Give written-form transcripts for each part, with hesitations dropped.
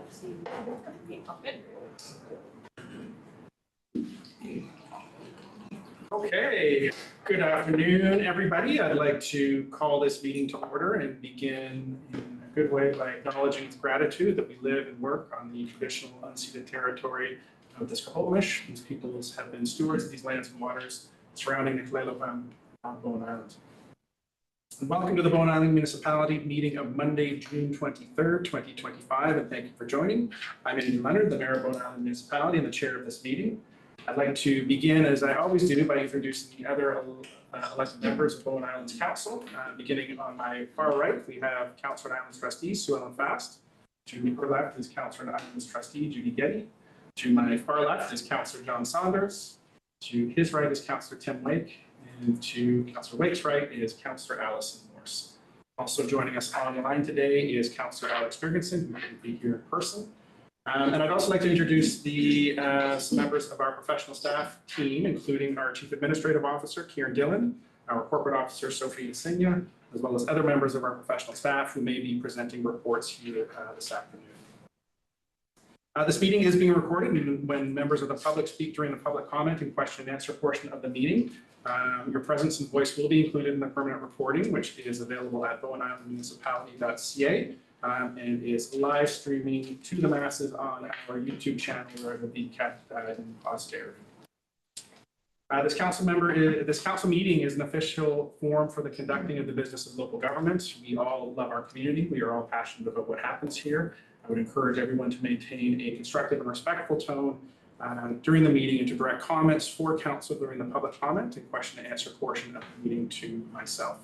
Okay, good afternoon, everybody. I'd like to call this meeting to order and begin in a good way by acknowledging with gratitude that we live and work on the traditional unceded territory of the Squamish. These peoples have been stewards of these lands and waters surrounding the Kalaalleq on Bowen Island. And welcome to the Bowen Island Municipality meeting of Monday, June 23rd, 2025, and thank you for joining. I'm Andrew Leonard, the Mayor of Bowen Island Municipality and the chair of this meeting. I'd like to begin, as I always do, by introducing the other elected members of Bowen Island's Council. Beginning on my far right, we have Councillor and Islands Trustee Sue Ellen Fast. To her left is Councillor and Islands Trustee Judy Getty. To my far left is Councillor John Saunders. To his right is Councillor Tim Wake. And to Councillor Wake's right is Councillor Alison Morse. Also joining us online today is Councillor Alex Jurgensen, who couldn't be here in person. And I'd also like to introduce the some members of our professional staff team, including our Chief Administrative Officer, Kieran Dillon, our Corporate Officer, Sophie Insignia, as well as other members of our professional staff who may be presenting reports here this afternoon. This meeting is being recorded, and when members of the public speak during the public comment and question and answer portion of the meeting, your presence and voice will be included in the permanent recording, which is available at bowenislandmunicipality.ca. And is live streaming to the masses on our YouTube channel, where it will be kept in posterity. This council meeting is an official forum for the conducting of the business of local government. We all love our community. We are all passionate about what happens here. I would encourage everyone to maintain a constructive and respectful tone during the meeting and to direct comments for council during the public comment and question and answer portion of the meeting to myself.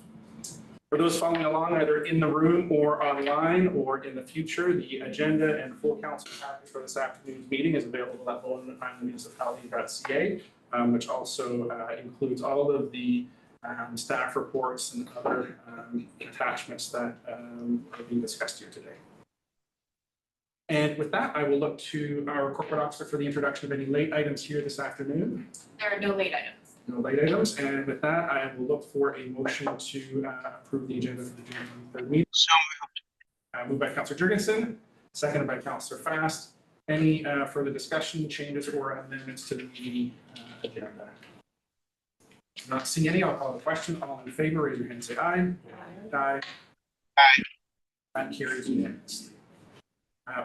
For those following along, either in the room or online or in the future, the agenda and full council package for this afternoon's meeting is available at bowenislandmunicipality.ca, which also includes all of the staff reports and other attachments that are being discussed here today. And with that, I will look to our corporate officer for the introduction of any late items here this afternoon. There are no late items. No late items, and with that, I will look for a motion to approve the agenda for the June 23rd meeting. So moved. Moved by Councillor Jurgensen, seconded by Councillor Fast. Any further discussion, changes, or amendments to the meeting agenda? Not seeing any, I'll call the question. All in favor, raise your hand and say aye. Aye. Aye. That carries unanimously.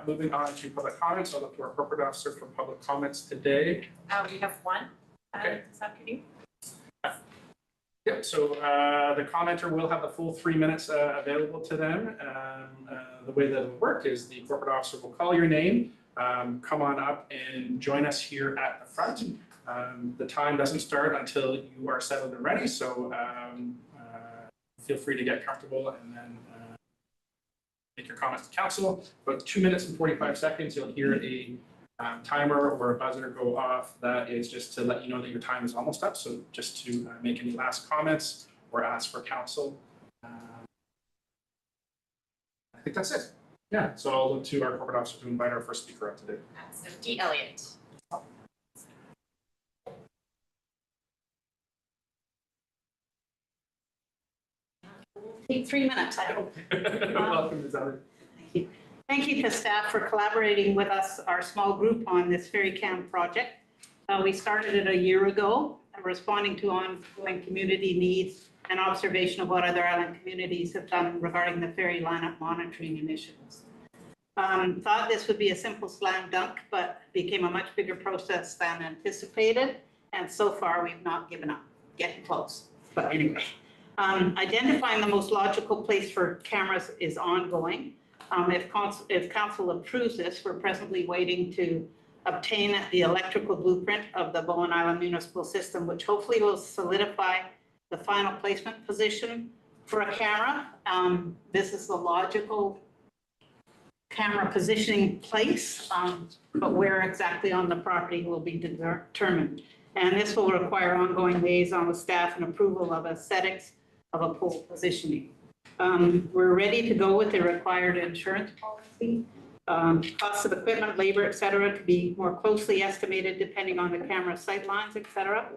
Moving on to public comments, I'll look to our corporate officer for public comments today. We have one. Okay. Is that good? Yep, so the commenter will have the full 3 minutes available to them. The way that it'll work is the corporate officer will call your name, come on up and join us here at the front. The time doesn't start until you are settled and ready, so feel free to get comfortable and then make your comments to council. About 2 minutes and 45 seconds, you'll hear a timer or a buzzer go off. That is just to let you know that your time is almost up. So just to make any last comments or ask for counsel. I think that's it. Yeah, so I'll look to our corporate officer to invite our first speaker up today. So D. Elliott. Take 3 minutes, I hope. Welcome, Ms. Elliott. Thank you. Thank you to staff for collaborating with us, our small group, on this Ferry Cam project. We started it a year ago, responding to ongoing community needs and observation of what other island communities have done regarding the ferry lineup monitoring initiatives. Thought this would be a simple slam dunk, but became a much bigger process than anticipated. And so far, we've not given up. Getting close. But anyway, identifying the most logical place for cameras is ongoing. If council approves this, we're presently waiting to obtain the electrical blueprint of the Bowen Island municipal system, which hopefully will solidify the final placement position for a camera. This is the logical camera positioning place, but where exactly on the property will be determined. And this will require ongoing liaison with staff and approval of aesthetics of a pole positioning. We're ready to go with the required insurance policy. Costs of equipment, labor, et cetera, to be more closely estimated depending on the camera sight lines, et cetera.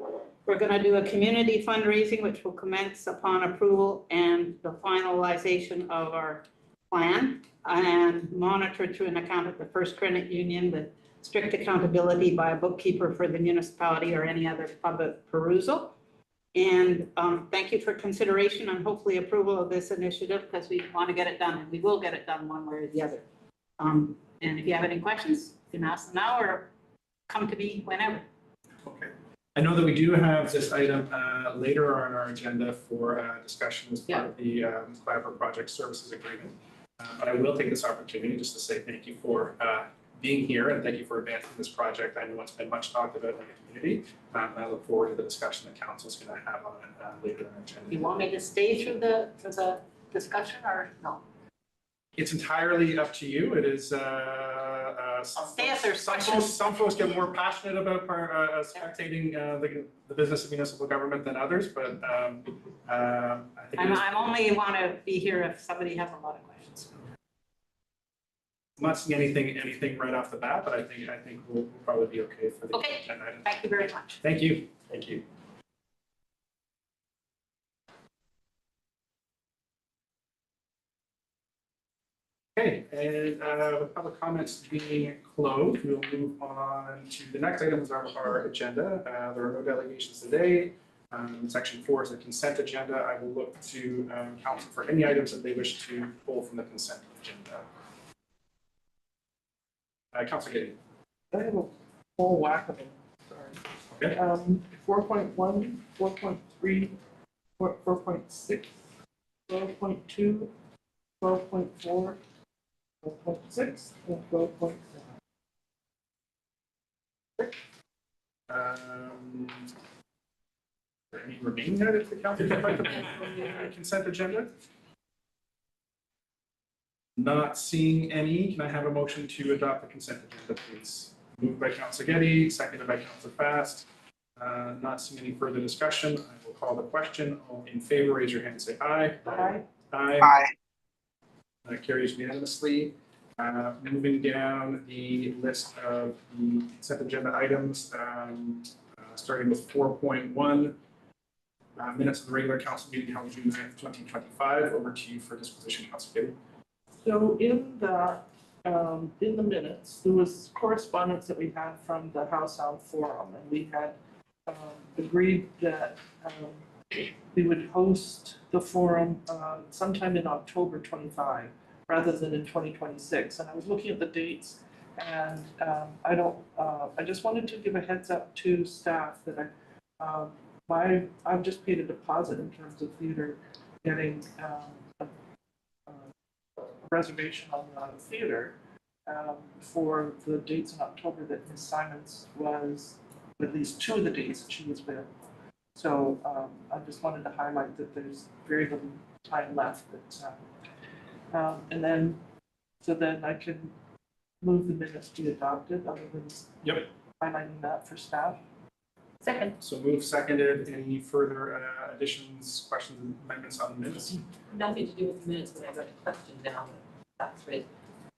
We're going to do a community fundraising, which will commence upon approval and the finalization of our plan and monitor through an account at the First Credit Union with strict accountability by a bookkeeper for the municipality or any other public perusal. And thank you for consideration and hopefully approval of this initiative because we want to get it done and we will get it done one way or the other. And if you have any questions, you can ask them now or come to me whenever. Okay. I know that we do have this item later on our agenda for discussion as part of the Collaborative Project Services Agreement. But I will take this opportunity just to say thank you for being here and thank you for advancing this project. I know it's been much talked about in the community. And I look forward to the discussion the council is going to have on it later in our agenda. You want me to stay through the discussion or no? It's entirely up to you. It is, I'll stay if there's questions. some folks get more passionate about spectating the business of municipal government than others, but I think it is. I'm only want to be here if somebody has a lot of questions. I'm not seeing anything right off the bat, but I think we'll probably be okay for the Okay. agenda item. Thank you very much. Thank you. Thank you. Okay, and with public comments being closed, we'll move on to the next items of our agenda. There are no delegations today. Section 4 is the consent agenda. I will look to council for any items that they wish to pull from the consent agenda. Councilor Gideon. I have a whole whack of them, sorry. Okay. 4.1, 4.3, 4.6, 12.2, 12.4, 12.6, and 12.7. Are there any remaining items the council would like to pull from the consent agenda? Not seeing any. Can I have a motion to adopt the consent agenda, please? Moved by Councilor Getty, seconded by Councilor Fast. Not seeing any further discussion, I will call the question. All in favor, raise your hand and say aye. Aye. Aye. Carries unanimously. Moving down the list of the consent agenda items, starting with 4.1. Minutes of the regular council meeting held June 9th, 2025. Over to you for disposition, Councilor Getty. So in the minutes, there was correspondence that we had from the Howe Sound Forum, and we had agreed that we would host the forum sometime in October 25 rather than in 2026. And I was looking at the dates, and I just wanted to give a heads up to staff that I've just paid a deposit in terms of theater getting a reservation on the theater for the dates in October that Ms. Simons was, at least 2 of the days that she was available. So I just wanted to highlight that there's very little time left. And then I can move the minutes to be adopted, other than highlighting that for staff. Second. So move seconded. Any further additions, questions, amendments on the minutes? Nothing to do with the minutes, but I've got a question now. That's right.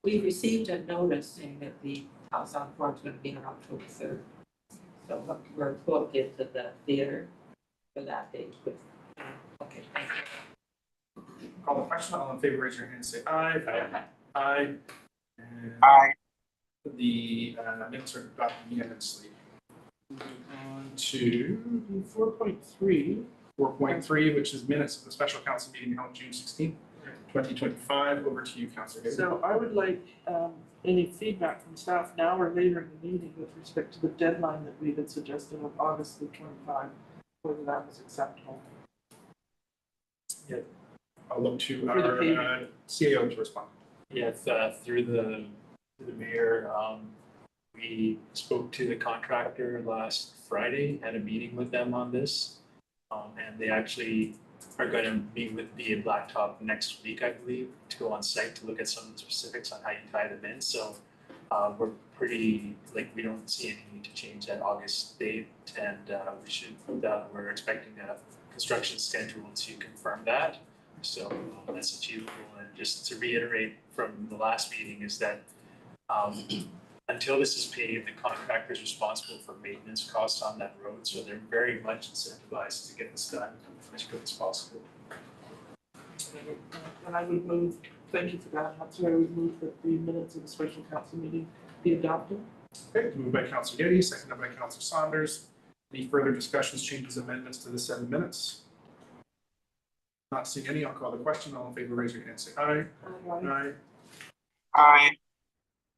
We received a notice saying that the House on Forum is going to be on October 3rd. So we're booked into the theater for that date. Okay, thank you. Call the question. All in favor, raise your hand and say aye. Aye. And Aye. the minutes are adopted unanimously. Moving on to 4.3. 4.3, which is minutes of the special council meeting held June 16th, 2025. Over to you, Councilor Hayden. So I would like any feedback from staff now or later in the meeting with respect to the deadline that we had suggested of August the 25, whether that was acceptable. I'll look to For the our payment. CAO to respond. Yes, through the mayor, we spoke to the contractor last Friday, had a meeting with them on this. And they actually are going to meet with me in Blacktop next week, I believe, to go on site to look at some of the specifics on how you tie them in. So we're pretty, we don't see any need to change that August date, and we're expecting a construction schedule to confirm that. So that's achievable. And just to reiterate from the last meeting is that until this is paid, the contractor is responsible for maintenance costs on that road. So they're very much incentivized to get this done as quick as possible. And I would move thank you for that. That's why we move that the minutes of the special council meeting be adopted. Okay, moved by Councillor Getty, seconded by Councillor Saunders. Any further discussions, changes, amendments to the 7 minutes? Not seeing any, I'll call the question. All in favor, raise your hand, say aye. Aye. Aye.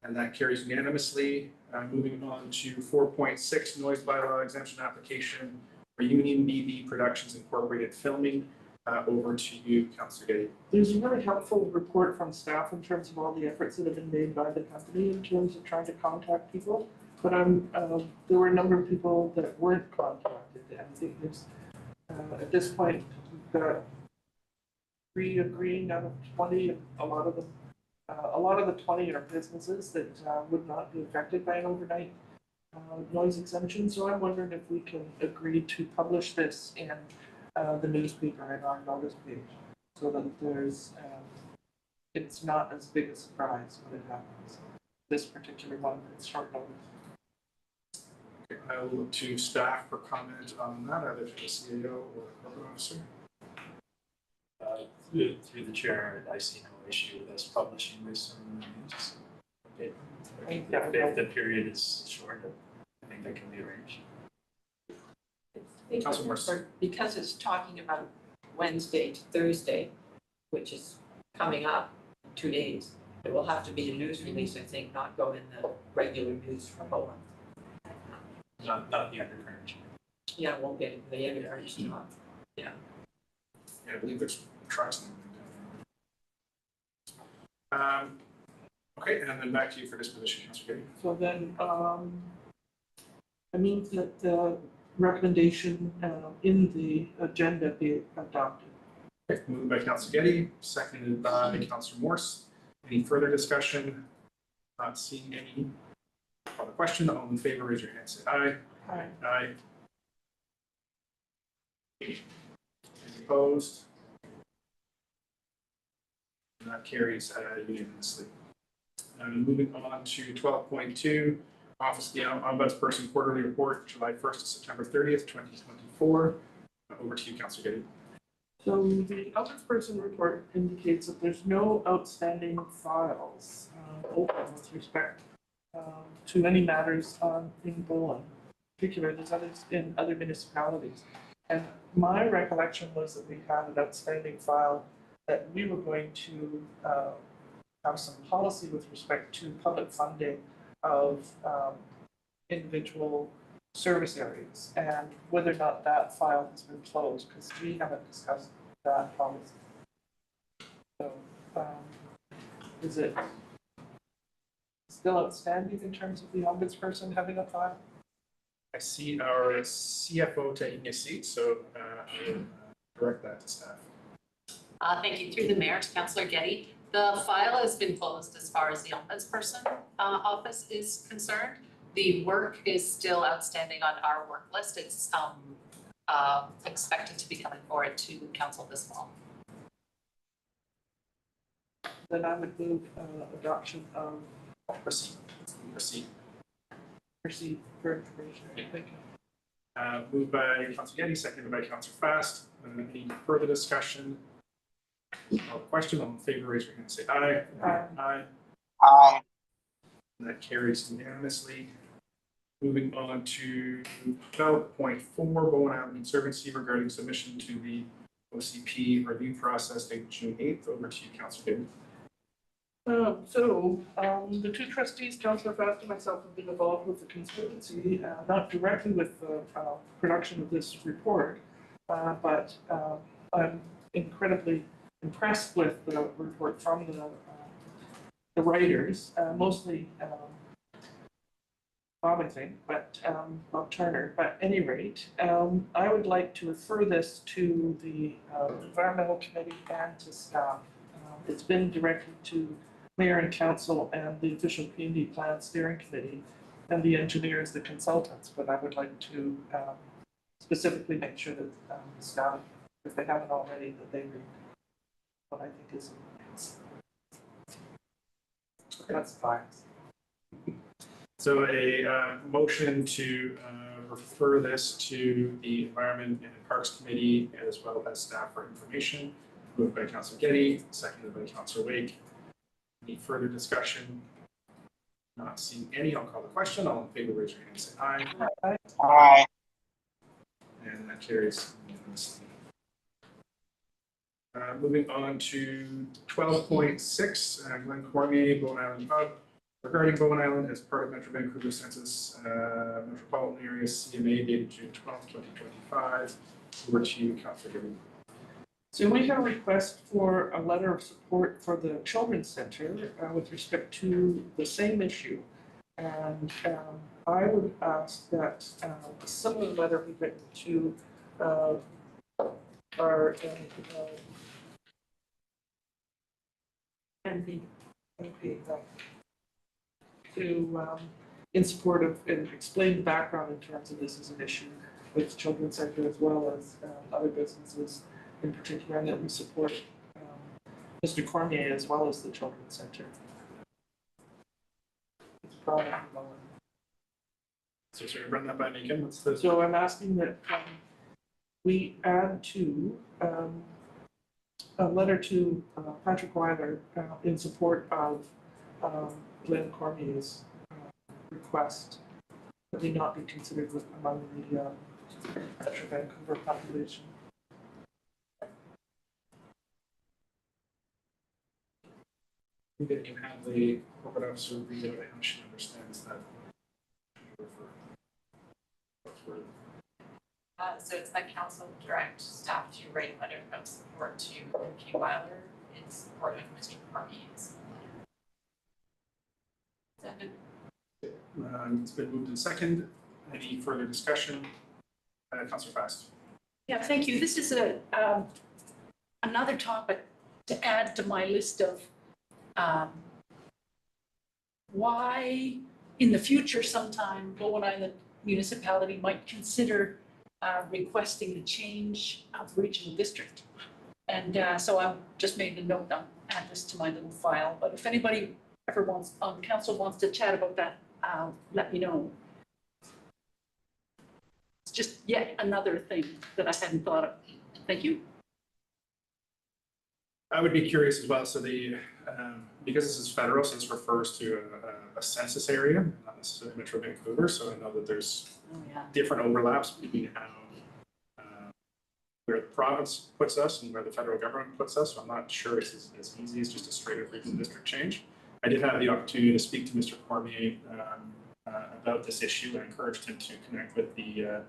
And that carries unanimously. Moving on to 4.6, noise bylaw exemption application for Union BB Productions Incorporated Filming. Over to you, Councillor Getty. There's a really helpful report from staff in terms of all the efforts that have been made by the company in terms of trying to contact people. But there were a number of people that weren't contacted, and I think there's, at this point, we've got 3 agreeing out of 20, and a lot of the 20 are businesses that would not be affected by an overnight noise exemption. So I'm wondering if we can agree to publish this in the newspaper and our notice page, so that there's, it's not as big a surprise when it happens. This particular one, it's short notice. Okay, I will look to staff for comment on that, either from the CAO or corporate officer. Through the chair, I see no issue with us publishing this on the news. If the period is short, I think that can be arranged. Councilor Morris. Because it's talking about Wednesday to Thursday, which is coming up in 2 days, it will have to be a news release, I think, not go in the regular news for Bowen. Not the undercurrent. Yeah, it won't get into the editor, it's not. Yeah, I believe there's trucks and everything. Okay, and then back to you for disposition, Councillor Getty. So then, I move that the recommendation in the agenda be adopted. Okay, moved by Councillor Getty, seconded by Councillor Morse. Any further discussion? Not seeing any. On the question, all in favor, raise your hand, say aye. Aye. Aye. Any opposed? And that carries unanimously. Moving on to 12.2, Office of the Ombudsperson Quarterly Report, July 1st to September 30th, 2024. Over to you, Councillor Getty. So the Ombudsperson report indicates that there's no outstanding files open with respect to any matters in Bowen. In particular, there's others in other municipalities. And my recollection was that we had an outstanding file that we were going to have some policy with respect to public funding of individual service areas, and whether or not that file has been closed, because we haven't discussed that policy. So, is it still outstanding in terms of the ombudsperson having a file? I see our CFO taking a seat, so I will direct that to staff. Thank you. Through the mayor to Councillor Getty. The file has been closed as far as the ombudsperson office is concerned. The work is still outstanding on our work list. It's expected to be coming forward to council this fall. Then I would move adoption of Proceed. proceed for information. Thank you. Moved by Councillor Getty, seconded by Councillor Fast. Any further discussion? Question, all in favor, raise your hand, say aye. Aye. Aye. And that carries unanimously. Moving on to 12.4, Bowen Island Conservancy regarding submission to the OCP review process dated June 8th. Over to you, Councillor Getty. The two trustees, Councillor Fast and myself, have been involved with the conservancy, not directly with the production of this report, but I'm incredibly impressed with the report from the writers, mostly Bob, I think, but Bob Turner. But at any rate, I would like to refer this to the Environmental Committee and to staff. It's been directed to Mayor and Council and the Official P&D Plan Steering Committee and the engineers, the consultants, but I would like to specifically make sure that the staff, if they haven't already, that they read what I think is. That's fine. So a motion to refer this to the Environment and Parks Committee as well as staff for information. Moved by Councillor Getty, seconded by Councillor Wake. Any further discussion? Not seeing any, I'll call the question. All in favor, raise your hand and say aye. Aye. And that carries unanimously. Moving on to 12.6, Glen Cormier, Bowen Island Hub. Regarding Bowen Island as part of Metro Vancouver Census Metropolitan Area CMA dated June 12, 2025. Over to you, Councillor Gibbon. So we have a request for a letter of support for the Children's Center with respect to the same issue. And I would ask that a similar letter be written to our MP to in support of and explain the background in terms of this as an issue with the Children's Center as well as other businesses in particular, and that we support Mr. Cormier as well as the Children's Center. It's a problem at the moment. So sorry, run that by me again. What's the? So I'm asking that we add to a letter to Patrick Weiler in support of Glen Cormier's request that he not be considered among the Metro Vancouver population. That you have the corporate officer read out how she understands that. So it's that council direct staff to write a letter of support to MP Weiler in support of Mr. Cormier's letter. It's been moved in second. Any further discussion? Councillor Fast. Yeah, thank you. This is another topic to add to my list of why in the future sometime Bowen Island municipality might consider requesting a change of regional district. And so I've just made a note, I'll add this to my little file, but if anybody ever wants, on council wants to chat about that, let me know. It's just yet another thing that I hadn't thought of. Thank you. I would be curious as well. So the because this is federal, so this refers to a census area, not necessarily Metro Vancouver. So I know that there's different overlaps between how where the province puts us and where the federal government puts us. So I'm not sure it's as easy as just a straight up regional district change. I did have the opportunity to speak to Mr. Cormier about this issue. I encouraged him to connect with the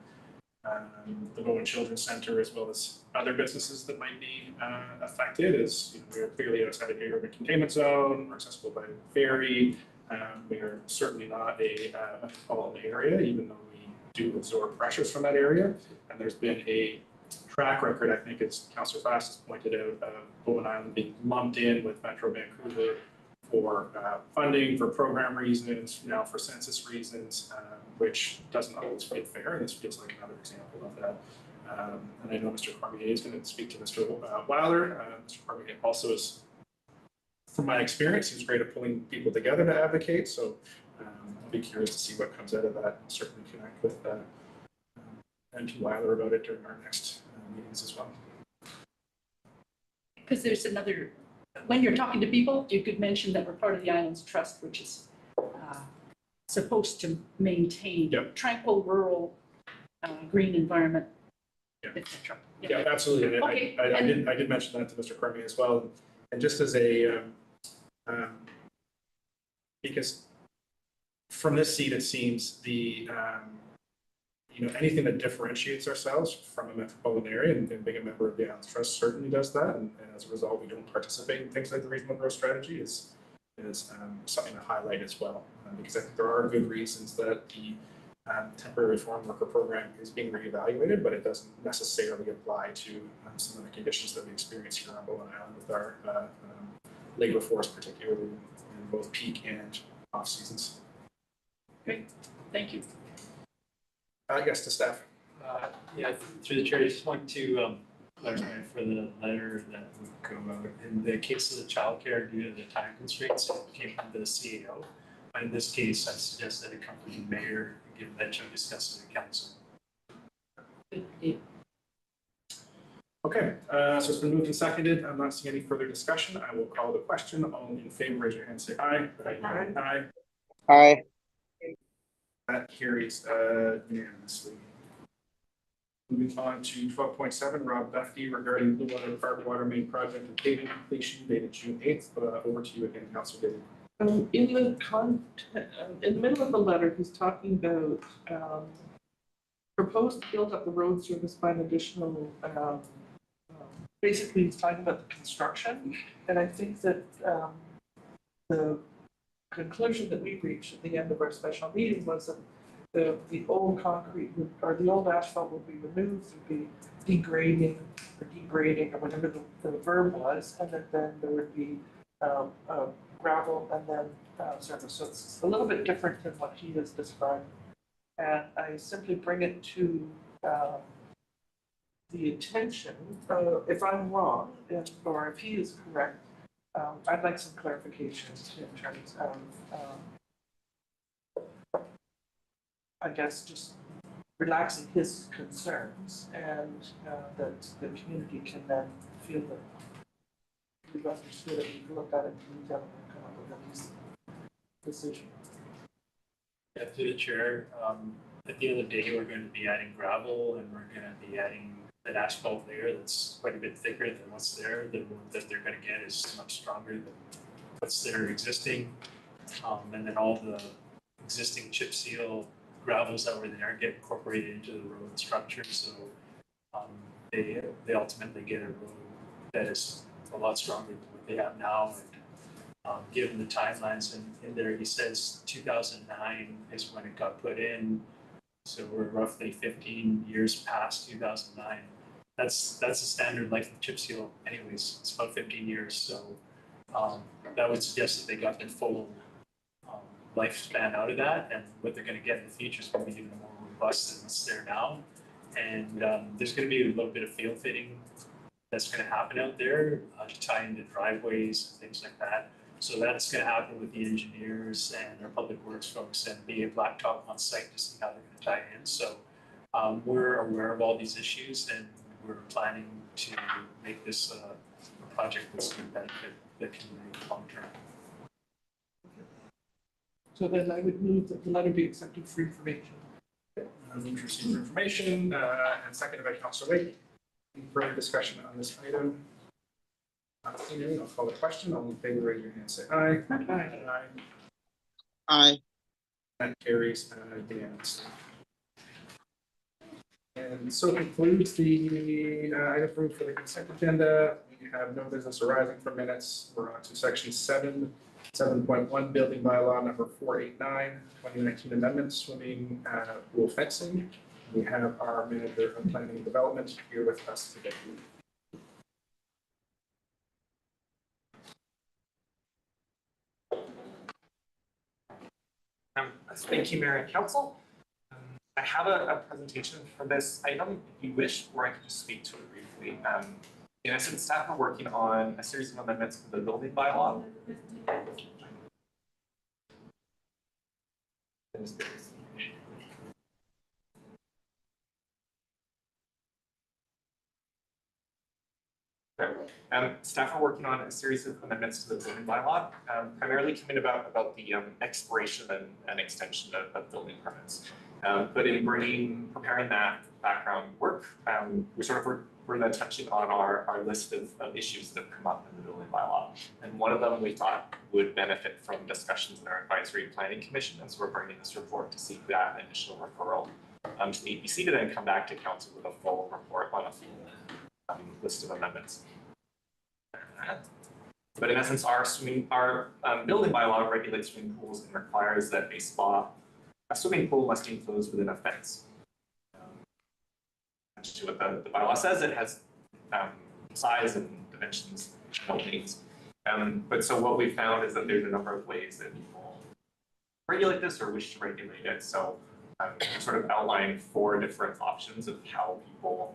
Bowen Children's Center as well as other businesses that might be affected, as you know, we are clearly outside of the urban containment zone, we're accessible by ferry. We are certainly not a metropolitan area, even though we do absorb pressures from that area. And there's been a track record, I think, as Councillor Fast has pointed out, of Bowen Island being lumped in with Metro Vancouver for funding, for program reasons, now for census reasons, which doesn't always feel fair. And this feels like another example of that. And I know Mr. Cormier is going to speak to Mr. Weiler. Mr. Cormier also is, from my experience, he's great at pulling people together to advocate. So I'll be curious to see what comes out of that. I'll certainly connect with MP Weiler about it during our next meetings as well. Because there's another, when you're talking to people, you could mention that we're part of the Islands Trust, which is supposed to maintain tranquil rural green environment, etc. Yeah, absolutely. And Okay. I did mention that to Mr. Cormier as well. And just as a, because from this seat, it seems the, you know, anything that differentiates ourselves from a metropolitan area and being a member of the Islands Trust certainly does that. And as a result, we don't participate in things like the regional growth strategy is something to highlight as well. Because I think there are good reasons that the temporary foreign worker program is being reevaluated, but it doesn't necessarily apply to some of the conditions that we experience here on Bowen Island with our labor force, particularly in both peak and off seasons. Great, thank you. Yes, to staff. Yeah, through the chair, I just want to clarify for the letter that would go out. In the case of the childcare, due to the time constraints, it came from the CAO. But in this case, I suggest that it come from the mayor and give that to discuss with the council. Good idea. Okay, so it's been moved and seconded. I'm not seeing any further discussion. I will call the question. All in favor, raise your hand, say aye. Aye. Aye. Aye. That carries unanimously. Moving on to 12.7, Rob Duffy regarding Blue Water Park Water Main Project and paving completion dated June 8th. Over to you again, Councilor David. In the middle of the letter, he's talking about proposed to build up the road service by an additional, basically he's talking about the construction. And I think that the conclusion that we reached at the end of our special meeting was that the old concrete or the old asphalt would be removed, would be degrading or whatever the verb was, and then there would be gravel and then surface. So it's a little bit different than what he has described. And I simply bring it to the attention, if I'm wrong, or if he is correct, I'd like some clarification in terms of, I guess, just relaxing his concerns and that the community can then feel that we've understood it, we've looked at it, and come up with a decent decision. Yeah, through the chair, at the end of the day, we're going to be adding gravel and we're going to be adding that asphalt layer that's quite a bit thicker than what's there. The road that they're going to get is much stronger than what's there existing. And then all the existing chip seal gravels that were there get incorporated into the road structure. So they ultimately get a road that is a lot stronger than what they have now. And given the timelines in there, he says 2009 is when it got put in. So we're roughly 15 years past 2009. That's a standard life of chip seal anyways. It's about 15 years. So that would suggest that they got their full lifespan out of that, and what they're going to get in the future is going to be even more robust than what's there now. And there's going to be a little bit of field fitting that's going to happen out there to tie into driveways and things like that. So that's going to happen with the engineers and our public works folks and be a blacktop on site to see how they're going to tie in. So we're aware of all these issues and we're planning to make this a project that's going to benefit the community long term. So then I would move that the letter be accepted for information. Received for information and seconded by Councilor Lake. Any further discussion on this item? Not seeing any, I'll call the question. All in favor, raise your hand, say aye. Aye. Aye. That carries unanimously. And so concludes the item for the consent agenda. We have no business arising for minutes. We're on to section 7.1 building bylaw number 489, 2019 amendments, swimming pool fencing. We have our manager of planning and development here with us today. Thank you, Mayor and Council. I have a presentation for this item if you wish, or I can just speak to it briefly. In essence, staff are working on a series of amendments to the building bylaw. Staff are working on a series of amendments to the building bylaw, primarily coming about the expiration and extension of building permits. But in preparing that background work, we're then touching on our list of issues that have come up in the building bylaw. And one of them we thought would benefit from discussions in our advisory planning commission, and so we're bringing this report to seek that initial referral to the EPC to then come back to council with a full report on a full list of amendments. But in essence, our building bylaw regulates swimming pools and requires that a swimming pool must be enclosed within a fence. Actually, what the bylaw says, it has size and dimensions and openings. But so what we found is that there's a number of ways that people regulate this or wish to regulate it. So sort of outline 4 different options of how people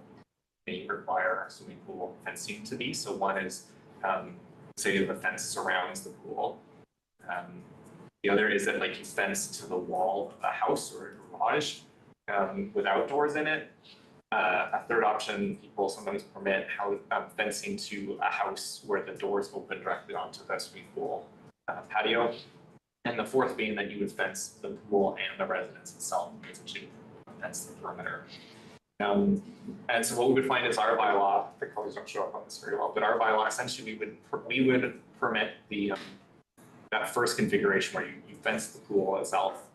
may require swimming pool fencing to be. So one is, say the fence surrounds the pool. The other is that like you fence to the wall of a house or a garage with outdoors in it. A third option, people sometimes permit fencing to a house where the doors open directly onto the swimming pool patio. And the fourth being that you would fence the pool and the residence itself, essentially fence the perimeter. And so what we would find is our bylaw, the colors don't show up on this very well, but our bylaw, essentially we would permit the that first configuration where you fence the pool itself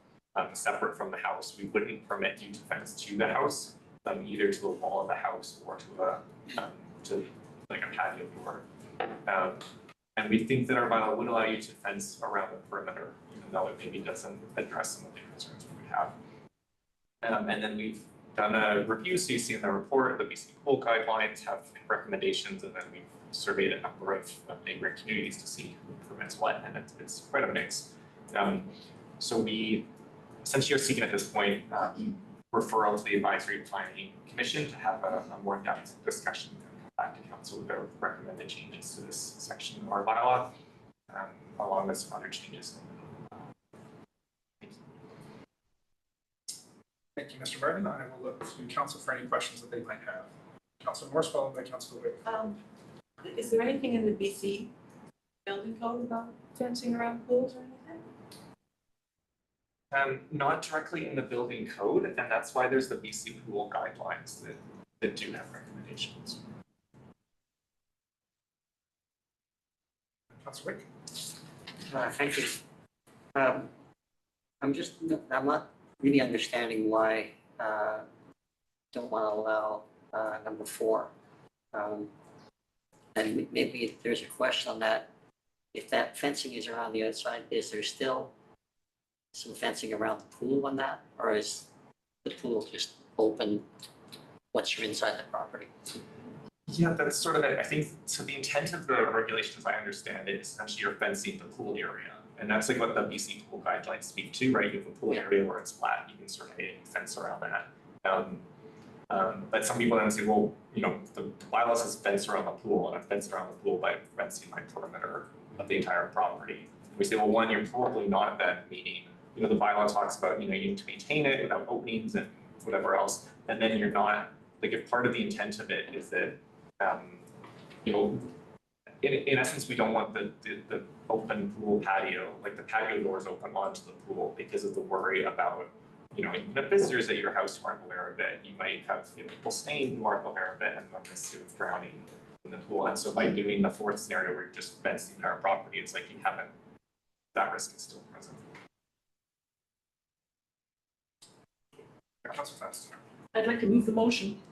separate from the house. We wouldn't permit you to fence to the house, either to the wall of the house or to like a patio door. And we think that our bylaw would allow you to fence around the perimeter, even though it maybe doesn't address some of the concerns we would have. And then we've done a review, so you see in the report, the BC pool guidelines have recommendations, and then we've surveyed a number of neighboring communities to see who permits what, and it's quite a mix. So we essentially are seeking at this point referral to the Advisory Planning Commission to have a more in-depth discussion and come back to council with their recommended changes to this section of our bylaw, along with some other changes. Thank you, Mr. Martin. I will look to council for any questions that they might have. Councilor Morse, followed by Councilor Wick. Is there anything in the BC building code about fencing around pools or anything? Not directly in the building code, and that's why there's the BC pool guidelines that do have recommendations. Councilor Wick. Thank you. I'm not really understanding why don't want to allow number 4. And maybe there's a question on that. If that fencing is around the outside, is there still some fencing around the pool on that? Or is the pool just open once you're inside the property? Yeah, that's sort of it. I think, so the intent of the regulations, as I understand it, is essentially you're fencing the pool area. And that's like what the BC pool guidelines speak to, right? You have a pool area where it's flat, you can sort of fence around that. But some people then say, well, you know, the bylaw says fence around the pool, and I fence around the pool by fencing my perimeter of the entire property. We say, well, one, you're probably not at that meeting. You know, the bylaw talks about, you know, you need to maintain it without openings and whatever else. And then you're not, like, if part of the intent of it is that, you know, in essence, we don't want the open pool patio, like the patio doors open onto the pool because of the worry about, you know, the visitors at your house who aren't aware of it. You might have, you know, people staying who aren't aware of it and then risk of drowning in the pool. And so by doing the fourth scenario where you're just fencing the entire property, it's like you haven't, that risk is still present. Councilor Fast. I'd like to move the motion.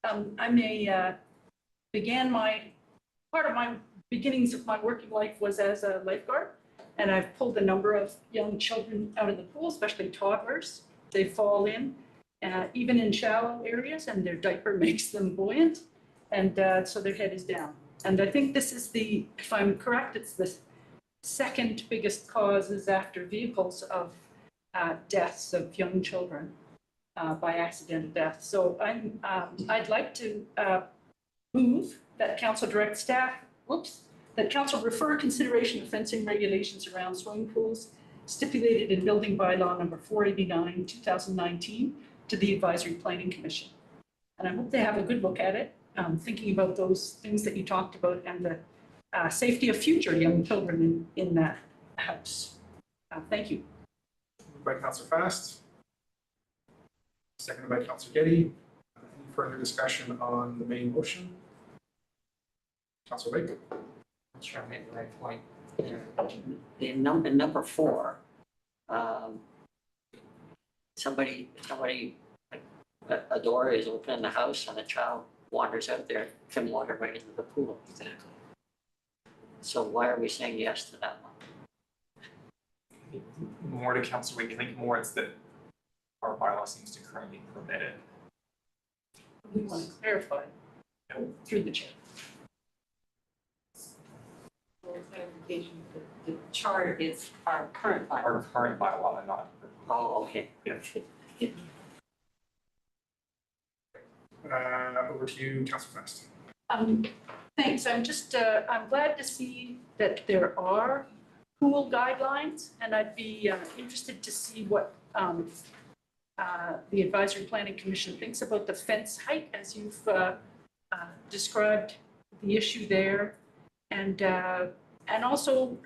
Part of my beginnings of my working life was as a lifeguard, and I've pulled a number of young children out of the pool, especially toddlers. They fall in, even in shallow areas, and their diaper makes them buoyant, and so their head is down. And I think this is if I'm correct, it's the second biggest causes after vehicles of deaths of young children by accidental death. So I'd like to move that council direct staff, that council refer consideration of fencing regulations around swimming pools stipulated in building bylaw number 489, 2019 to the Advisory Planning Commission. And I hope they have a good look at it, thinking about those things that you talked about and the safety of future young children in that house. Thank you. Moved by Councilor Fast. Seconded by Councilor Getty. Any further discussion on the main motion? Councilor Wick. Not sure I made the right point there. In number 4, somebody, like, a door is open in the house and a child wanders out there, can wander right into the pool. Exactly. So why are we saying yes to that one? More to Councilor Wick, I think more it's that our bylaw seems to currently permit it. We want to clarify through the chair. For clarification, the chart is our current bylaw. Our current bylaw and not. Oh, okay. Yeah. Over to you, Councilor Fast. Thanks. I'm glad to see that there are pool guidelines, and I'd be interested to see what the Advisory Planning Commission thinks about the fence height as you've described the issue there. And also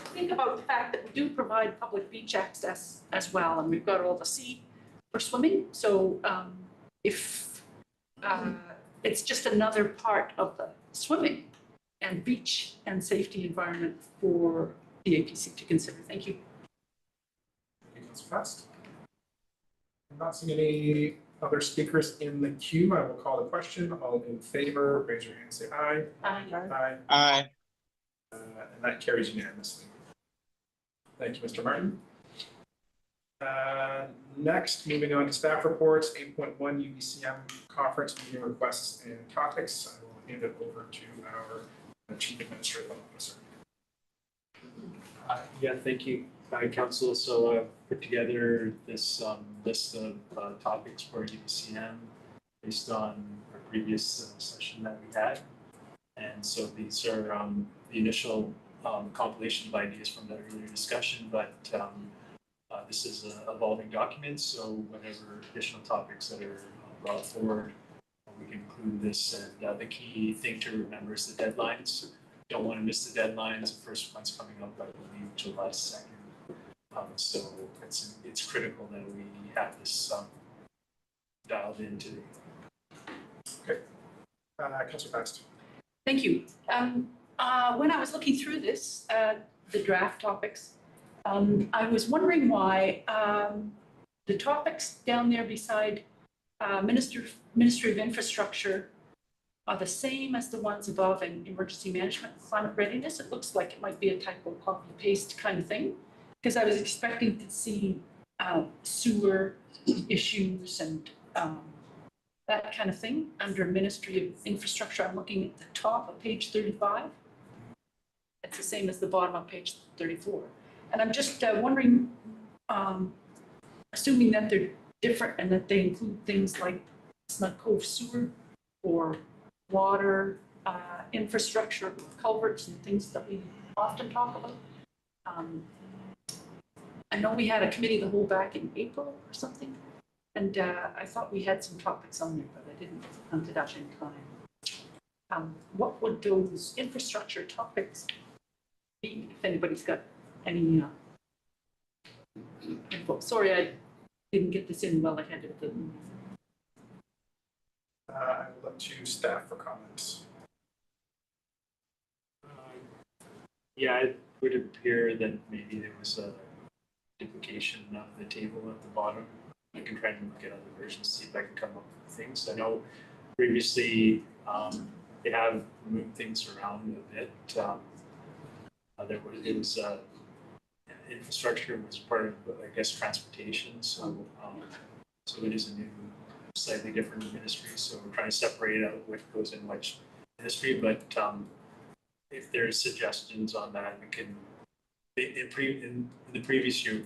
think about the fact that we do provide public beach access as well, and we've got all the sea for swimming. So if it's just another part of the swimming and beach and safety environment for the APC to consider. Thank you. Thank you, Councilor Fast. I'm not seeing any other speakers in the queue. I will call the question. All in favor, raise your hand, say aye. Aye. Aye. And that carries unanimously. Thank you, Mr. Martin. Next, moving on to staff reports, 8.1 UBCM conference meeting requests and topics. I will hand it over to our Chief Administrative Officer. Yeah, thank you, Council. So I've put together this list of topics for UBCM based on our previous session that we had. And so these are the initial compilation of ideas from the earlier discussion, but this is an evolving document, so whenever additional topics that are brought forward, we can include this. And the key thing to remember is the deadlines. Don't want to miss the deadlines. The first one's coming up, I believe, July 2nd. So it's critical that we have this dialed into. Okay. Councilor Fast. Thank you. When I was looking through this, the draft topics, I was wondering why the topics down there beside Ministry of Infrastructure are the same as the ones above in emergency management, climate readiness. It looks like it might be a typo copy paste kind of thing, because I was expecting to see sewer issues and that kind of thing under Ministry of Infrastructure. I'm looking at the top of page 35. It's the same as the bottom of page 34. And I'm just wondering, assuming that they're different and that they include things like Snug Cove sewer or water infrastructure, culverts and things that we often talk about. I know we had a committee of the whole back in April or something, and I thought we had some topics on there, but I didn't hunt it up in time. What would those infrastructure topics be, if anybody's got any info? Sorry, I didn't get this in well ahead of the. I will look to staff for comments. Yeah, it would appear that maybe there was a duplication of the table at the bottom. I can try and look at other versions, see if I can come up with things. I know previously they have moved things around a bit. Infrastructure was part of, I guess, transportation. So so it is a new, slightly different ministry. So we're trying to separate out what goes in which ministry. But if there's suggestions on that, we can. In the previous year,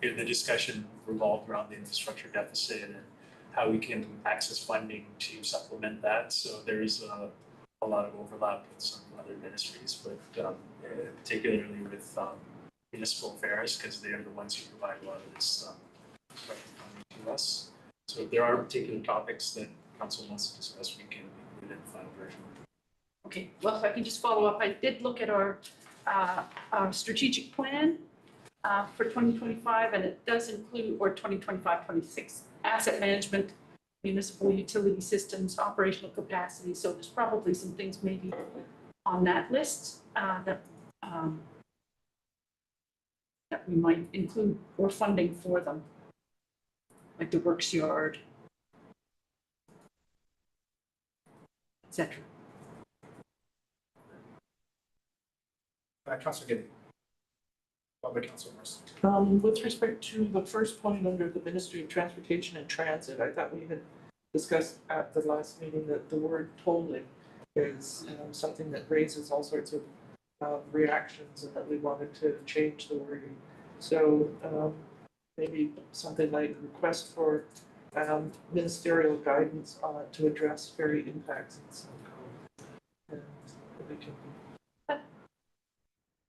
the discussion revolved around the infrastructure deficit and how we can access funding to supplement that. So there is a lot of overlap with some other ministries, but particularly with municipal affairs, because they are the ones who provide a lot of this funding to us. So if there are particular topics that council wants to discuss, we can include it in the final version. Okay, well, if I can just follow up, I did look at our strategic plan for 2025, and it does include, or 2025-26, asset management, municipal utility systems, operational capacity. So there's probably some things maybe on that list that we might include, or funding for them, like the works yard, etc. Councilor Giddey. Public Councilor Morris. With respect to the first point under the Ministry of Transportation and Transit, I thought we had discussed at the last meeting that the word tolling is something that raises all sorts of reactions, and that we wanted to change the wording. So maybe something like request for ministerial guidance to address ferry impacts and so on. And we can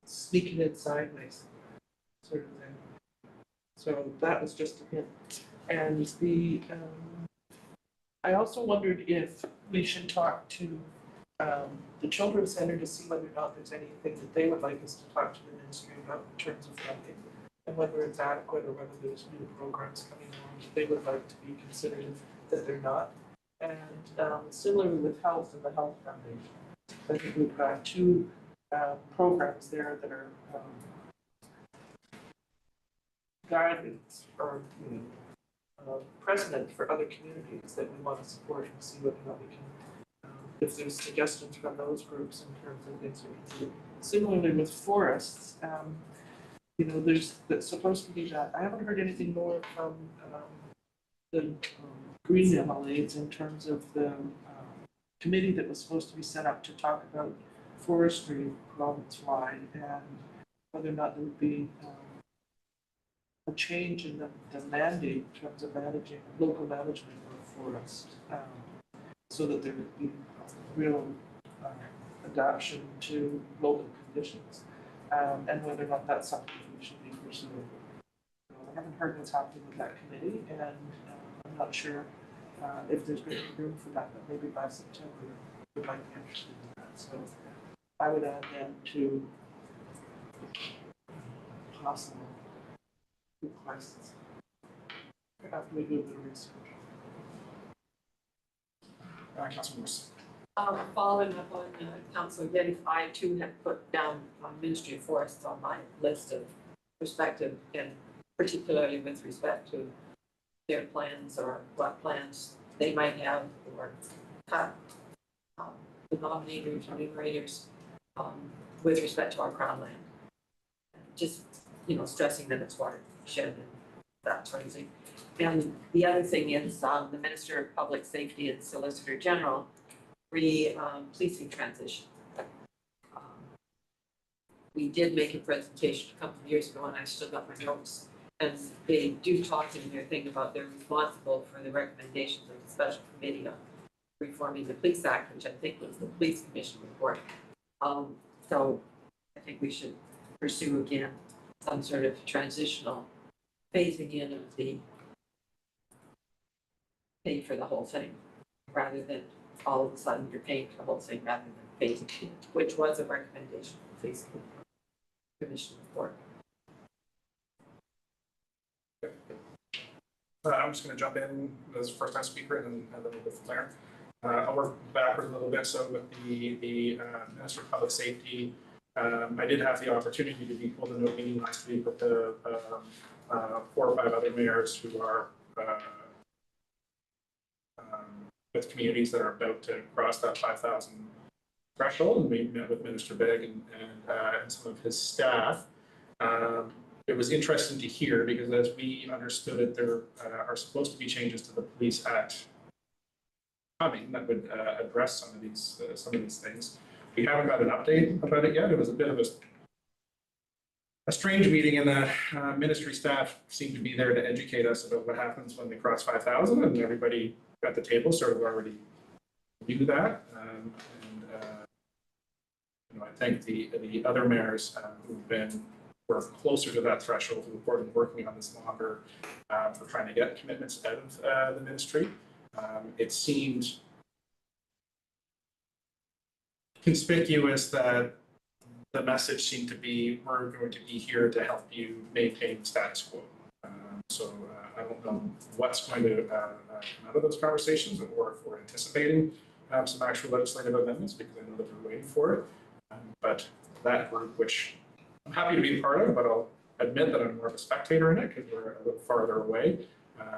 sneaking it sideways, sort of thing. So that was just a hint. And I also wondered if we should talk to the Children's Center to see whether or not there's anything that they would like us to talk to the ministry about in terms of funding, and whether it's adequate or whether there's new programs coming along that they would like to be considered that they're not. And similarly with health and the Health Foundation, I think we've got two programs there that are guidance or precedent for other communities that we want to support and see whether or not we can, if there's suggestions from those groups in terms of things we can do. Similarly with forests, there's that's supposed to be that. I haven't heard anything more from the Green MLAs in terms of the committee that was supposed to be set up to talk about forestry province-wide and whether or not there would be a change in the mandate in terms of managing local management of forest, so that there would be real adaptation to local conditions, and whether or not that's something we should be pursuing. I haven't heard what's happening with that committee, and I'm not sure if there's going to be room for that, but maybe by September we might be interested in that. So I would add them to possible requests after we do a bit of research. Councilor Morse. Following up on Councilor Getty, I too have put down Ministry of Forests on my list of perspective, and particularly with respect to their plans or what plans they might have, or cut denominators or numerators with respect to our crown land. Just, stressing that it's watershed and that sort of thing. And the other thing is the Minister of Public Safety and Solicitor General policing transition. We did make a presentation a couple of years ago, and I still got my notes. And they do talk in their thing about they're responsible for the recommendations of the Special Committee on Reforming the Police Act, which I think was the Police Commission report. So I think we should pursue again some sort of transitional phasing in of the pay for the whole thing, rather than all of a sudden you're paying for the whole thing rather than phasing in, which was a recommendation of the Police Commission report. I'm just going to jump in as first time speaker and then we'll go from there. I'll work backwards a little bit. So with the Minister of Public Safety, I did have the opportunity to be pulled into a meeting last week with the 4 or 5 other mayors who are with communities that are about to cross that 5,000 threshold, and we met with Minister Begg and some of his staff. It was interesting to hear because, as we understood it, there are supposed to be changes to the Police Act coming that would address some of these things. We haven't got an update about it yet. It was a bit of a strange meeting, and the ministry staff seemed to be there to educate us about what happens when they cross 5,000, and everybody at the table sort of already knew that. I thank the other mayors who've were closer to that threshold, who've been working on this longer for trying to get commitments out of the ministry. It seemed conspicuous that the message seemed to be, we're going to be here to help you maintain status quo. So I don't know what's going to come out of those conversations, or if we're anticipating some actual legislative amendments, because I know that we're waiting for it. But that group, which I'm happy to be a part of, but I'll admit that I'm more of a spectator in it because we're a little farther away.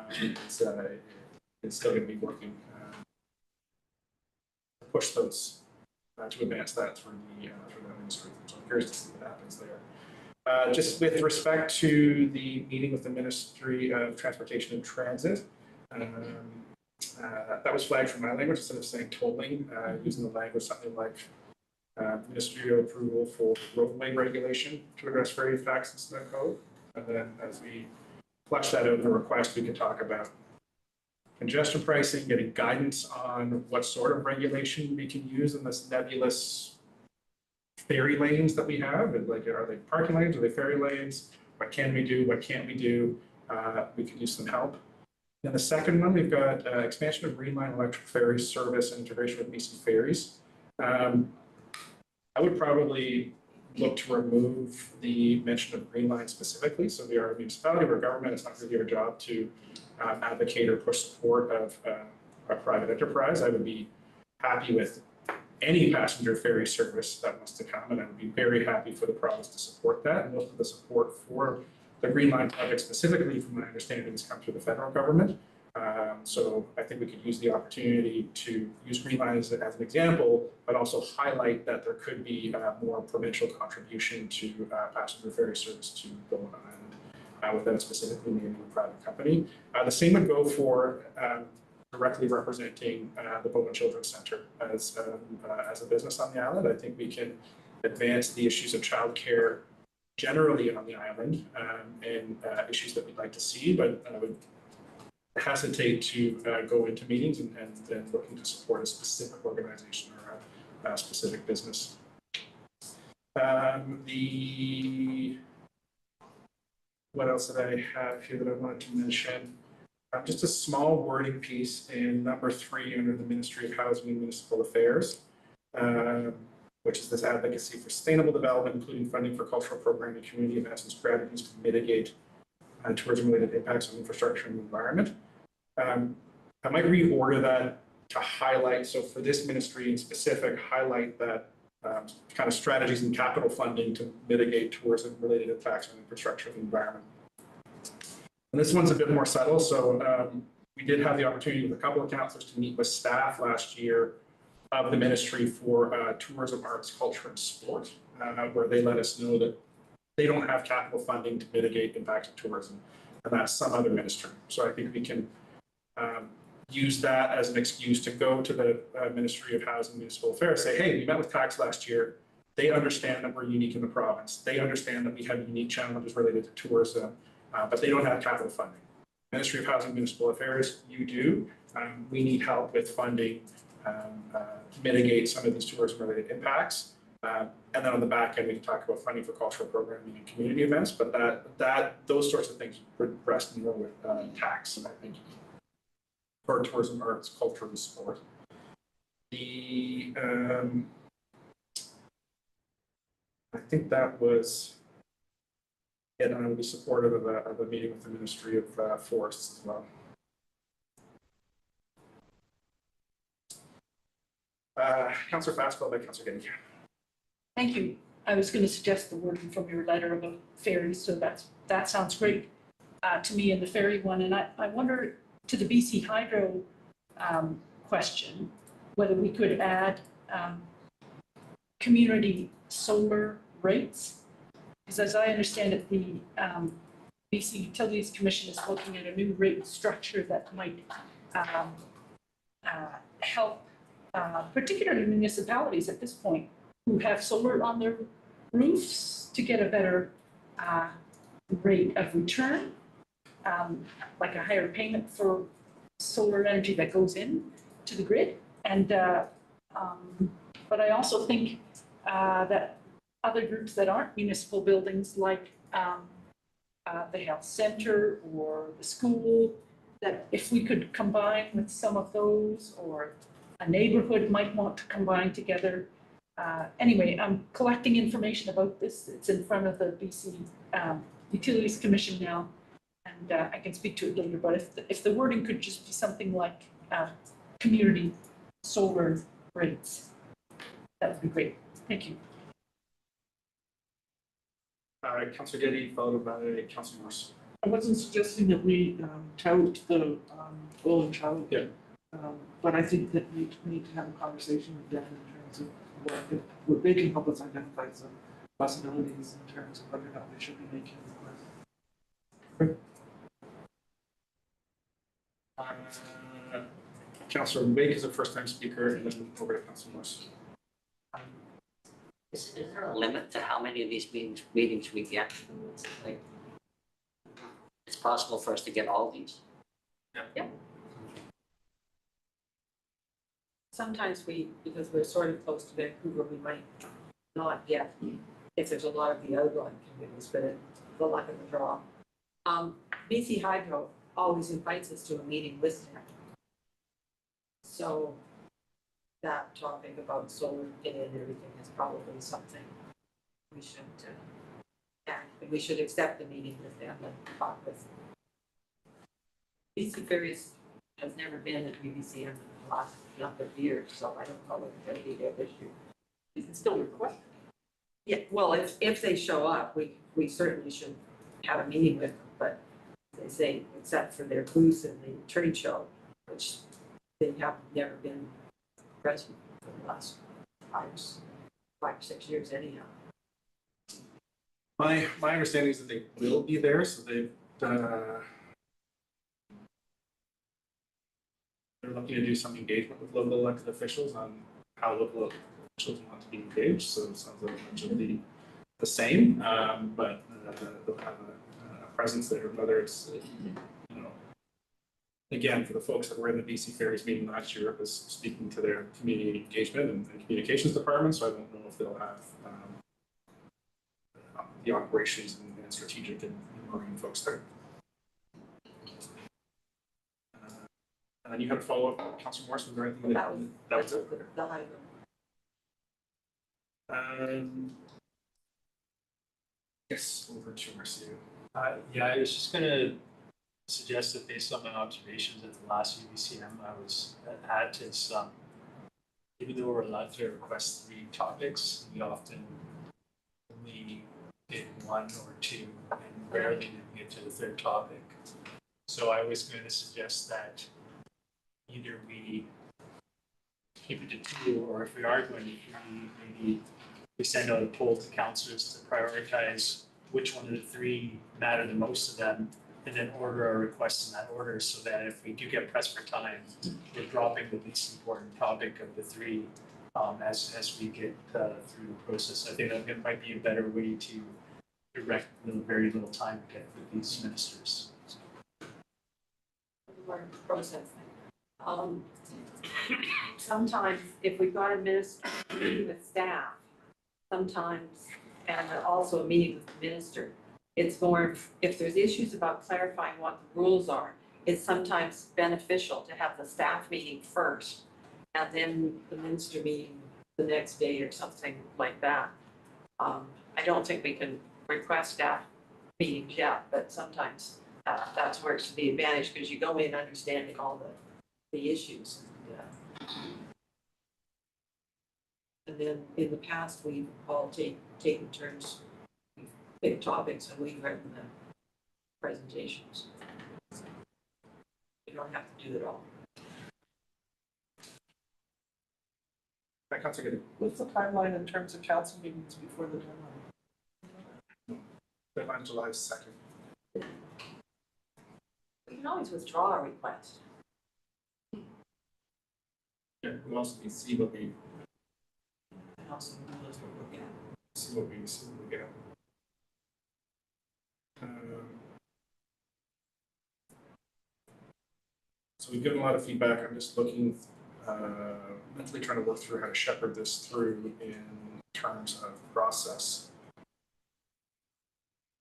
It's still going to be working to push those to advance that through the ministry. So I'm curious to see what happens there. Just with respect to the meeting with the Ministry of Transportation and Transit, that was flagged from my language instead of saying tolling, using the language something like ministerial approval for roadway regulation to address various facets in the code. And then as we flesh that out in the request, we can talk about congestion pricing, getting guidance on what sort of regulation we can use in this nebulous ferry lanes that we have. And like, are they parking lanes? Are they ferry lanes? What can we do? What can't we do? we could use some help. And the second one, we've got expansion of Green Line electric ferry service and integration with BC Ferries. I would probably look to remove the mention of Green Line specifically. So we are a municipality, we're a government, it's not really our job to advocate or push support of a private enterprise. I would be happy with any passenger ferry service that wants to come, and I would be very happy for the province to support that. And most of the support for the Green Line project specifically, from my understanding, has come through the federal government. So I think we could use the opportunity to use Green Line as an example, but also highlight that there could be more provincial contribution to passenger ferry service to Bowen Island without specifically naming a private company. The same would go for directly representing the Bowen Children's Centre as a business on the island. I think we can advance the issues of childcare generally on the island and issues that we'd like to see, but I would hesitate to go into meetings and looking to support a specific organization or a specific business. What else did I have here that I wanted to mention? Just a small wording piece in number 3 under the Ministry of Housing and Municipal Affairs, which is this advocacy for sustainable development, including funding for cultural programming and community events and strategies to mitigate tourism-related impacts on infrastructure and the environment. I might reorder that to highlight, so for this ministry in specific, highlight that kind of strategies and capital funding to mitigate tourism-related impacts on infrastructure and the environment. And this one's a bit more subtle, so we did have the opportunity with a couple of councillors to meet with staff last year of the ministry for tourism, arts, culture, and sport, where they let us know that they don't have capital funding to mitigate impacts of tourism, and that's some other ministry. So I think we can use that as an excuse to go to the Ministry of Housing and Municipal Affairs, say, hey, we met with TAX last year. They understand that we're unique in the province. They understand that we have unique challenges related to tourism, but they don't have capital funding. Ministry of Housing and Municipal Affairs, you do. We need help with funding to mitigate some of these tourism-related impacts. And then on the back end, we can talk about funding for cultural programming and community events, but those sorts of things would rest more with tax, I think, for tourism, arts, culture, and sport. I think that was it. I would be supportive of a meeting with the Ministry of Forests as well. Councillor Fastball by Councillor Getty. Thank you. I was going to suggest the wording from your letter about ferries, so that sounds great to me in the ferry one. And I wonder, to the BC Hydro question, whether we could add community solar rates. Because as I understand it, the BC Utilities Commission is looking at a new rate structure that might help particularly municipalities at this point who have solar on their roofs to get a better rate of return, like a higher payment for solar energy that goes in to the grid. And but I also think that other groups that aren't municipal buildings, like the health center or the school, that if we could combine with some of those, or a neighborhood might want to combine together. Anyway, I'm collecting information about this. It's in front of the BC Utilities Commission now, and I can speak to it later. But if the wording could just be something like community solar rates, that would be great. Thank you. Councillor Getty, followed by Councillor Morse. I wasn't suggesting that we tout the golden child. Yeah. But I think that we need to have a conversation with them in terms of what they can help us identify some possibilities in terms of whether or not we should be making a request. Councillor Mbake is a first-time speaker, and then over to Councillor Morse. Is there a limit to how many of these meetings we get? Like, it's possible for us to get all these. Yeah. Sometimes because we're sort of close to Vancouver, we might not get, if there's a lot of the outgoing committees, but it's the luck of the draw. BC Hydro always invites us to a meeting with them. So that topic about solar and everything is probably something we should, we should accept the meeting with them and talk with them. BC Ferries has never been at BBCM in the last number of years, so I don't know if they'll be there this year. You can still request. Yeah, well, if they show up, we certainly should have a meeting with them, but they say, except for their booths in the trade show, which they have never been present for the last 5 or 6 years anyhow. My understanding is that they will be there, so they're looking to do some engagement with local elected officials on how local officials want to be engaged, so it sounds like much of the same, but they'll have a presence there, whether it's, you know, again, for the folks that were in the BC Ferries meeting last year, it was speaking to their community engagement and communications department, so I don't know if they'll have the operations and strategic and marine folks there. And then you had a follow-up, Councilor Morris, was there anything that was it? The hydro. Yes, over to Marcio. Yeah, I was just gonna suggest that based on my observations at the last UBCM, I was at is, even though we're allowed to request 3 topics, we often only did 1 or 2 and rarely did we get to the 3rd topic. So I was going to suggest that either we keep it to 2, or if we are going to 3, maybe we send out a poll to councillors to prioritize which one of the 3 matter the most to them, and then order our requests in that order, so that if we do get pressed for time, we're dropping the least important topic of the 3 as we get through the process. I think that it might be a better way to direct very little time to get with these ministers. Learn processing. Sometimes if we've got a minister meeting with staff, sometimes, and also a meeting with the minister, it's more, if there's issues about clarifying what the rules are, it's sometimes beneficial to have the staff meeting first and then the minister meeting the next day or something like that. I don't think we can request staff meetings yet, but sometimes that's where it's to the advantage, because you go in understanding all the issues. And then in the past, we've all taken turns, pick topics, and we've written the presentations. You don't have to do it all. Councilor Giddey. What's the timeline in terms of council meetings before the deadline? Deadline July 2nd. We can always withdraw a request. Yeah, we'll also see what we And also, we'll just look at. see what we get. So we've given a lot of feedback. I'm just looking, mentally trying to work through how to shepherd this through in terms of process.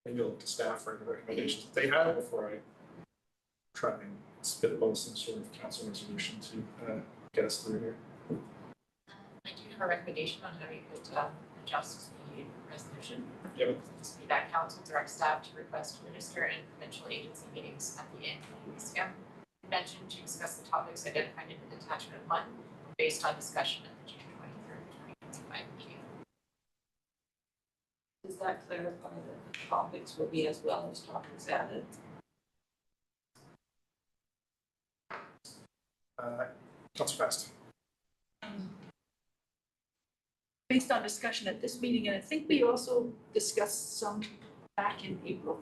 Maybe I'll look to staff for the recommendations that they have before I try and spitball some sort of council resolution to get us through here. I do have a recommendation on how you could adjust the resolution. Yep. This would be that council direct staff to request minister and provincial agency meetings at the end of the UBCM convention to discuss the topics identified in attachment 1 based on discussion at the June 23rd, 2025 meeting. Does that clarify that the topics will be as well as topics added? Councilor Fast. Based on discussion at this meeting, and I think we also discussed some back in April.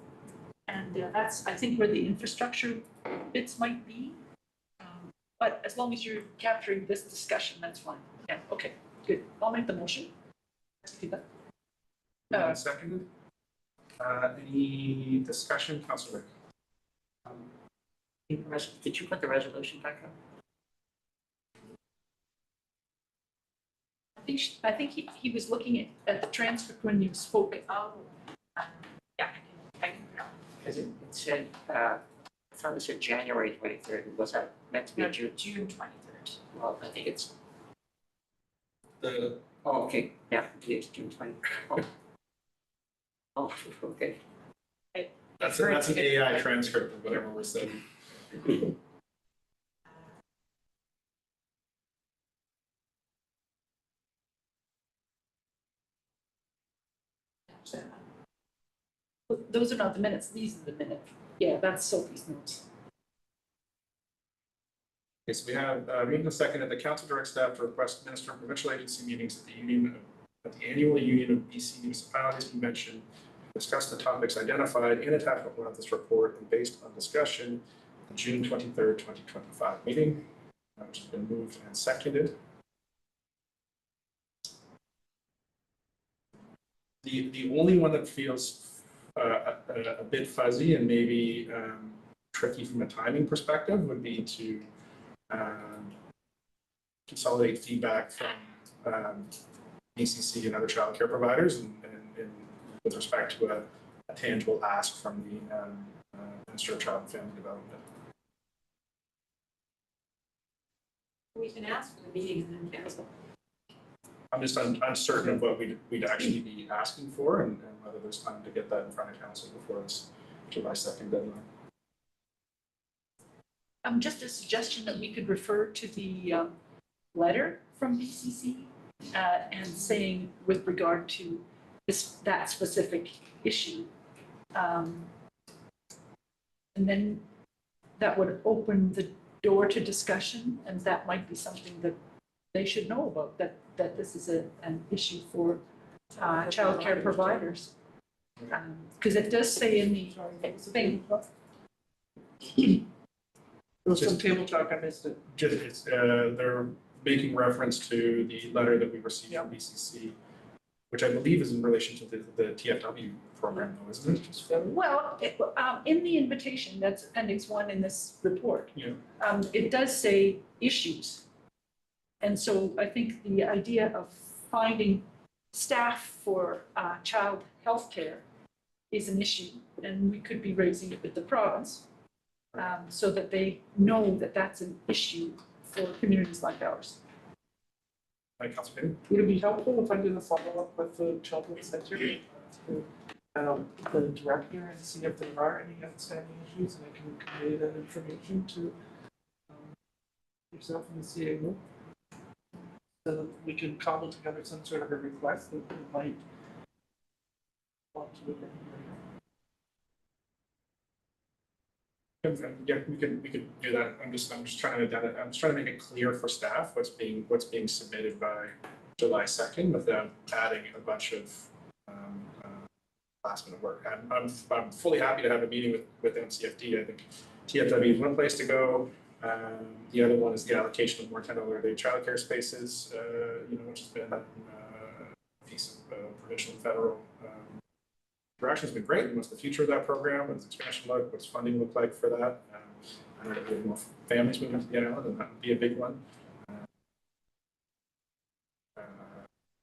And that's, I think, where the infrastructure bits might be. But as long as you're capturing this discussion, that's fine. Yeah, okay, good. I'll make the motion. Seconded. Any discussion, Councilor Rick? Did you put the resolution back up? I think he was looking at the transcript when you spoke. Oh, yeah, I can, Because it said, I thought it said January 23rd. Was that meant to be June? June 23rd. Well, I think it's, The, oh, okay, yeah, it's June 20. Oh, oh, okay. that's an AI transcript of whatever was said. Those are not the minutes, these are the minutes. Yeah, that's Sophie's notes. Okay, so we have, moved and seconded the council direct staff to request minister and provincial agency meetings at the annual Union of BC Municipalities Convention, discuss the topics identified in attachment 1 of this report, and based on discussion, the June 23rd, 2025 meeting, which has been moved and seconded. The only one that feels a bit fuzzy and maybe tricky from a timing perspective would be to consolidate feedback from BCC and other childcare providers and with respect to a tangible ask from the Minister of Child and Family Development. We can ask for the meeting and then cancel. I'm just uncertain of what we'd actually be asking for and whether there's time to get that in front of council before this July 2nd deadline. Just a suggestion that we could refer to the letter from BCC and saying with regard to that specific issue. And then that would open the door to discussion, and that might be something that they should know about, that this is an issue for childcare providers. Because it does say in the thing. There was some table talk, I missed it. Just, it's, they're making reference to the letter that we received from BCC, which I believe is in relation to the TFW program though, isn't it? Well, in the invitation, that's appendix 1 in this report. Yeah. It does say issues. And so I think the idea of finding staff for child health care is an issue, and we could be raising it with the province so that they know that that's an issue for communities like ours. Councilor Payne? Would it be helpful if I did a follow-up with the children's center, the director, and see if there are any outstanding issues, and I can convey that information to yourself and the CAO? So that we can cobble together some sort of a request that we might want to look at. Yeah, we could do that. I'm just trying to make it clear for staff what's being submitted by July 2nd without adding a bunch of last minute work. I'm fully happy to have a meeting with MCFD. I think TFW is one place to go. The other one is the allocation of more $10 a day childcare spaces, which has been a piece of provincial and federal direction. Has been great. And what's the future of that program? What's expansion look? What's funding look like for that? I know that we have more families moving to the island, and that would be a big one.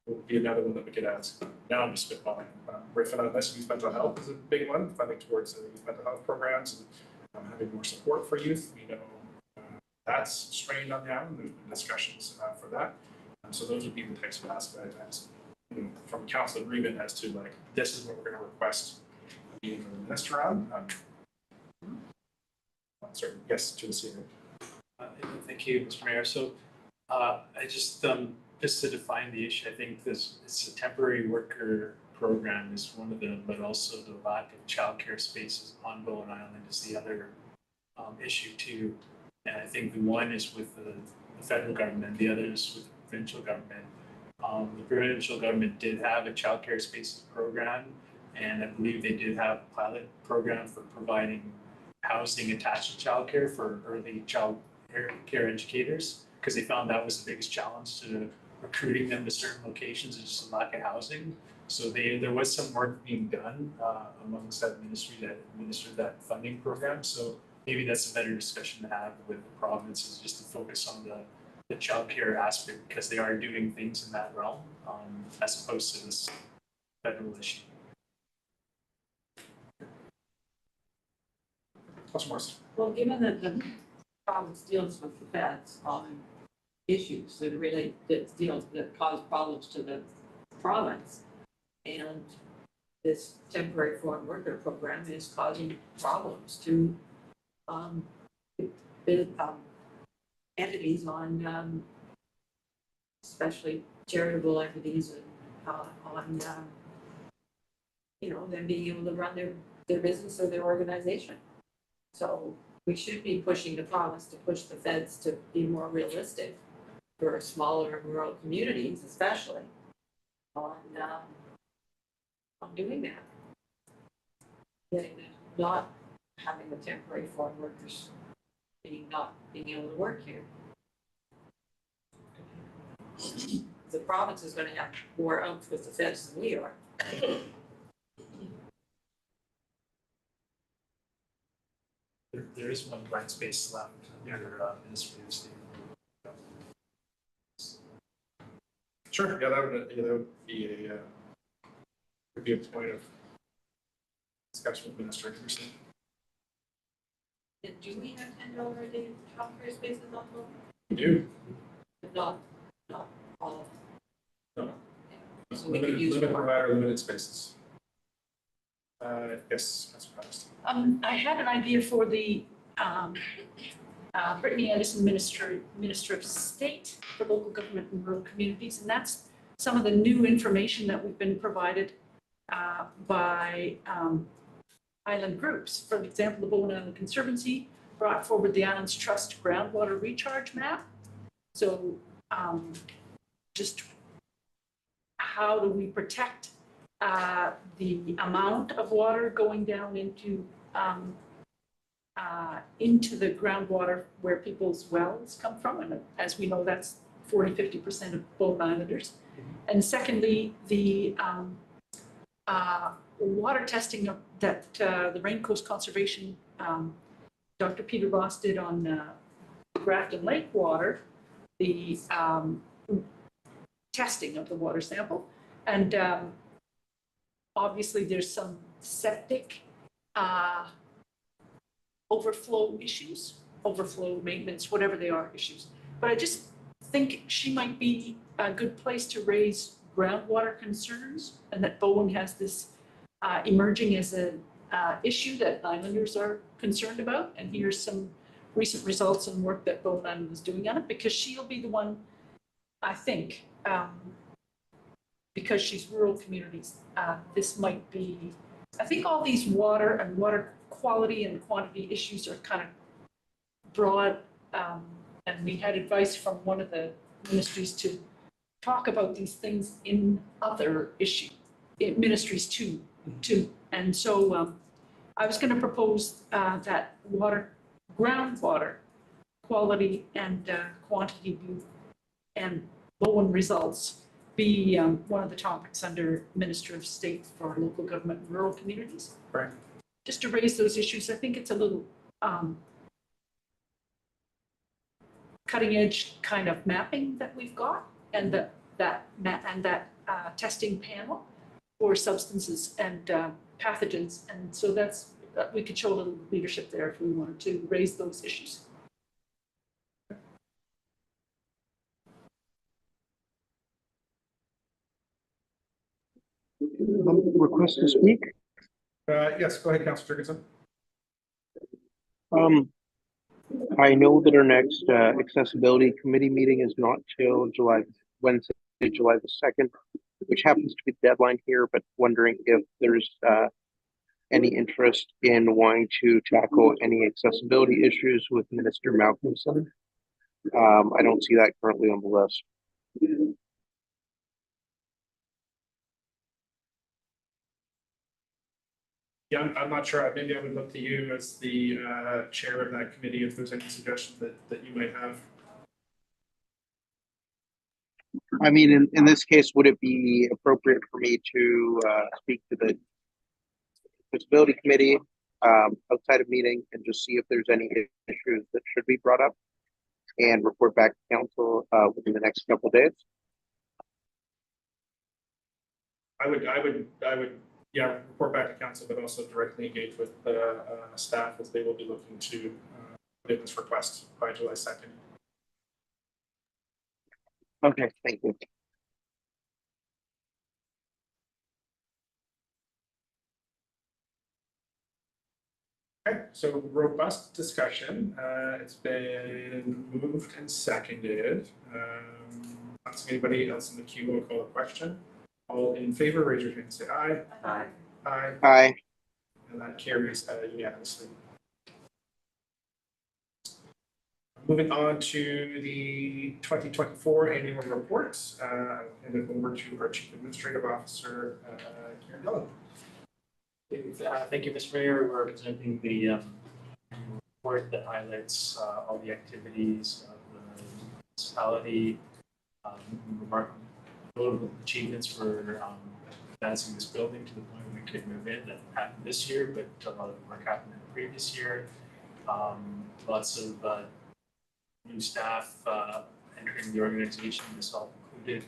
Would be another one that we could ask. Now I'm just spitballing. Riffing on this, youth mental health is a big one. Funding towards youth mental health programs and having more support for youth. We know that's strained on the island. There's been discussions for that. So those would be the types of asks that I'd ask from council agreement as to like, this is what we're going to request meeting from the minister on. Sorry, yes, to the senior. Thank you, Mr. Mayor. So I just to define the issue, I think it's a temporary worker program is one of them, but also the lack of childcare spaces on Bowen Island is the other issue too. And I think the one is with the federal government, the other is with the provincial government. The provincial government did have a childcare spaces program, and I believe they did have a pilot program for providing housing attached to childcare for early child care educators, because they found that was the biggest challenge to recruiting them to certain locations, is just a lack of housing. So there was some work being done amongst that ministry that administered that funding program. So maybe that's a better discussion to have with the provinces, just to focus on the childcare aspect, because they are doing things in that realm as opposed to this federal issue. Councilor Morrison. Well, given that the province deals with the feds on issues that relate, that cause problems to the province, and this temporary foreign worker program is causing problems to, entities on, especially charitable entities and, on, them being able to run their business or their organization. So we should be pushing the province to push the feds to be more realistic for smaller rural communities, especially on doing that. Getting them, not having the temporary foreign workers not being able to work here. The province is gonna have more out with the feds than we are. There is one blank space left under Ministry of State. Sure, yeah, that would be a point of discussion with Minister Anderson. And do we have $10 a day childcare spaces on local? We do. Not all of them. No. So we could use Limited more. provider, limited spaces. Yes, that's fast. I had an idea for the Brittany Anderson Minister of State for Local Government and Rural Communities, and that's some of the new information that we've been provided by island groups. For example, the Bowen Island Conservancy brought forward the Islands Trust groundwater recharge map. So just how do we protect the amount of water going down into the groundwater where people's wells come from, and as we know, that's 40–50% of Bowen Islanders. And secondly, the water testing that the Rain Coast Conservation, Dr. Peter Ross did on Grafton Lake water, the testing of the water sample, and obviously there's some septic overflow issues, overflow maintenance, whatever they are issues. But I just think she might be a good place to raise groundwater concerns, and that Bowen has this emerging as an issue that islanders are concerned about. And here's some recent results and work that Bowen Island is doing on it, because she'll be the one, I think, because she's rural communities, this might be, I think all these water and water quality and quantity issues are kind of broad, and we had advice from one of the ministries to talk about these things in other ministries too. And so I was going to propose that groundwater quality and quantity and Bowen results be one of the topics under Minister of State for Local Government and Rural Communities. Right. Just to raise those issues. I think it's a little cutting edge kind of mapping that we've got, and that testing panel for substances and pathogens. And so we could show a little leadership there if we wanted to raise those issues. Request to speak? Yes, go ahead, Councilor Jurgensen. I know that our next accessibility committee meeting is not till Wednesday, July the 2nd, which happens to be the deadline here, but wondering if there's any interest in wanting to tackle any accessibility issues with Minister Malcolmson. I don't see that currently on the list. Yeah, I'm not sure. Maybe I would look to you as the chair of that committee if there's any suggestions that you might have. I mean, in this case, would it be appropriate for me to speak to the accessibility committee outside of meeting and just see if there's any issues that should be brought up and report back to council within the next couple of days? I would report back to council, but also directly engage with staff as they will be looking to put in this request by July 2nd. Okay, thank you. Okay, so robust discussion. It's been moved and seconded. Not seeing anybody else in the queue will call a question. All in favor, raise your hand and say aye. Aye. Aye. Aye. And that carries unanimously. Moving on to the 2024 annual report, I'll hand it over to our Chief Administrative Officer, Karen Dillon. Thank you, Mr. Mayor. We're presenting the report that highlights all the activities of the municipality, remarkable notable achievements for advancing this building to the point where we could move in. That happened this year, but a lot of the work happened in the previous year. Lots of new staff entering the organization, myself included,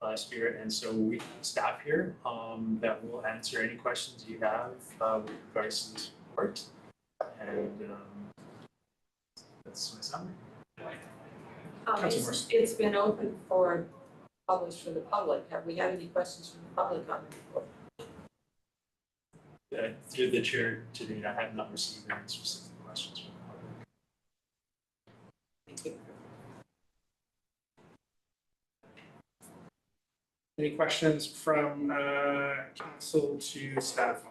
last year. And so we have staff here that will answer any questions you have with regards to this report. And that's my summary. It's been open for published for the public. Have we had any questions from the public on the report? Through the chair today, I have not received any specific questions from the public. Thank you. Any questions from council to staff?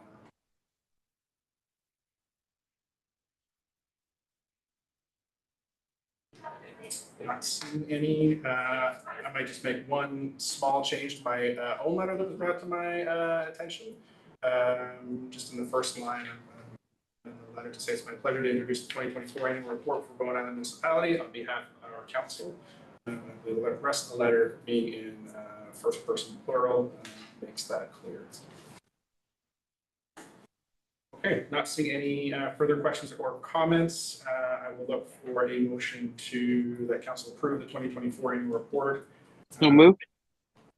Not seeing any. I might just make one small change to my own letter that was brought to my attention. Just in the first line of the letter to say it's my pleasure to introduce the 2024 annual report for Bowen Island Municipality on behalf of our council. The rest of the letter being in first person plural makes that clear. Okay, not seeing any further questions or comments. I will look for a motion to that council approve the 2024 annual report. So moved.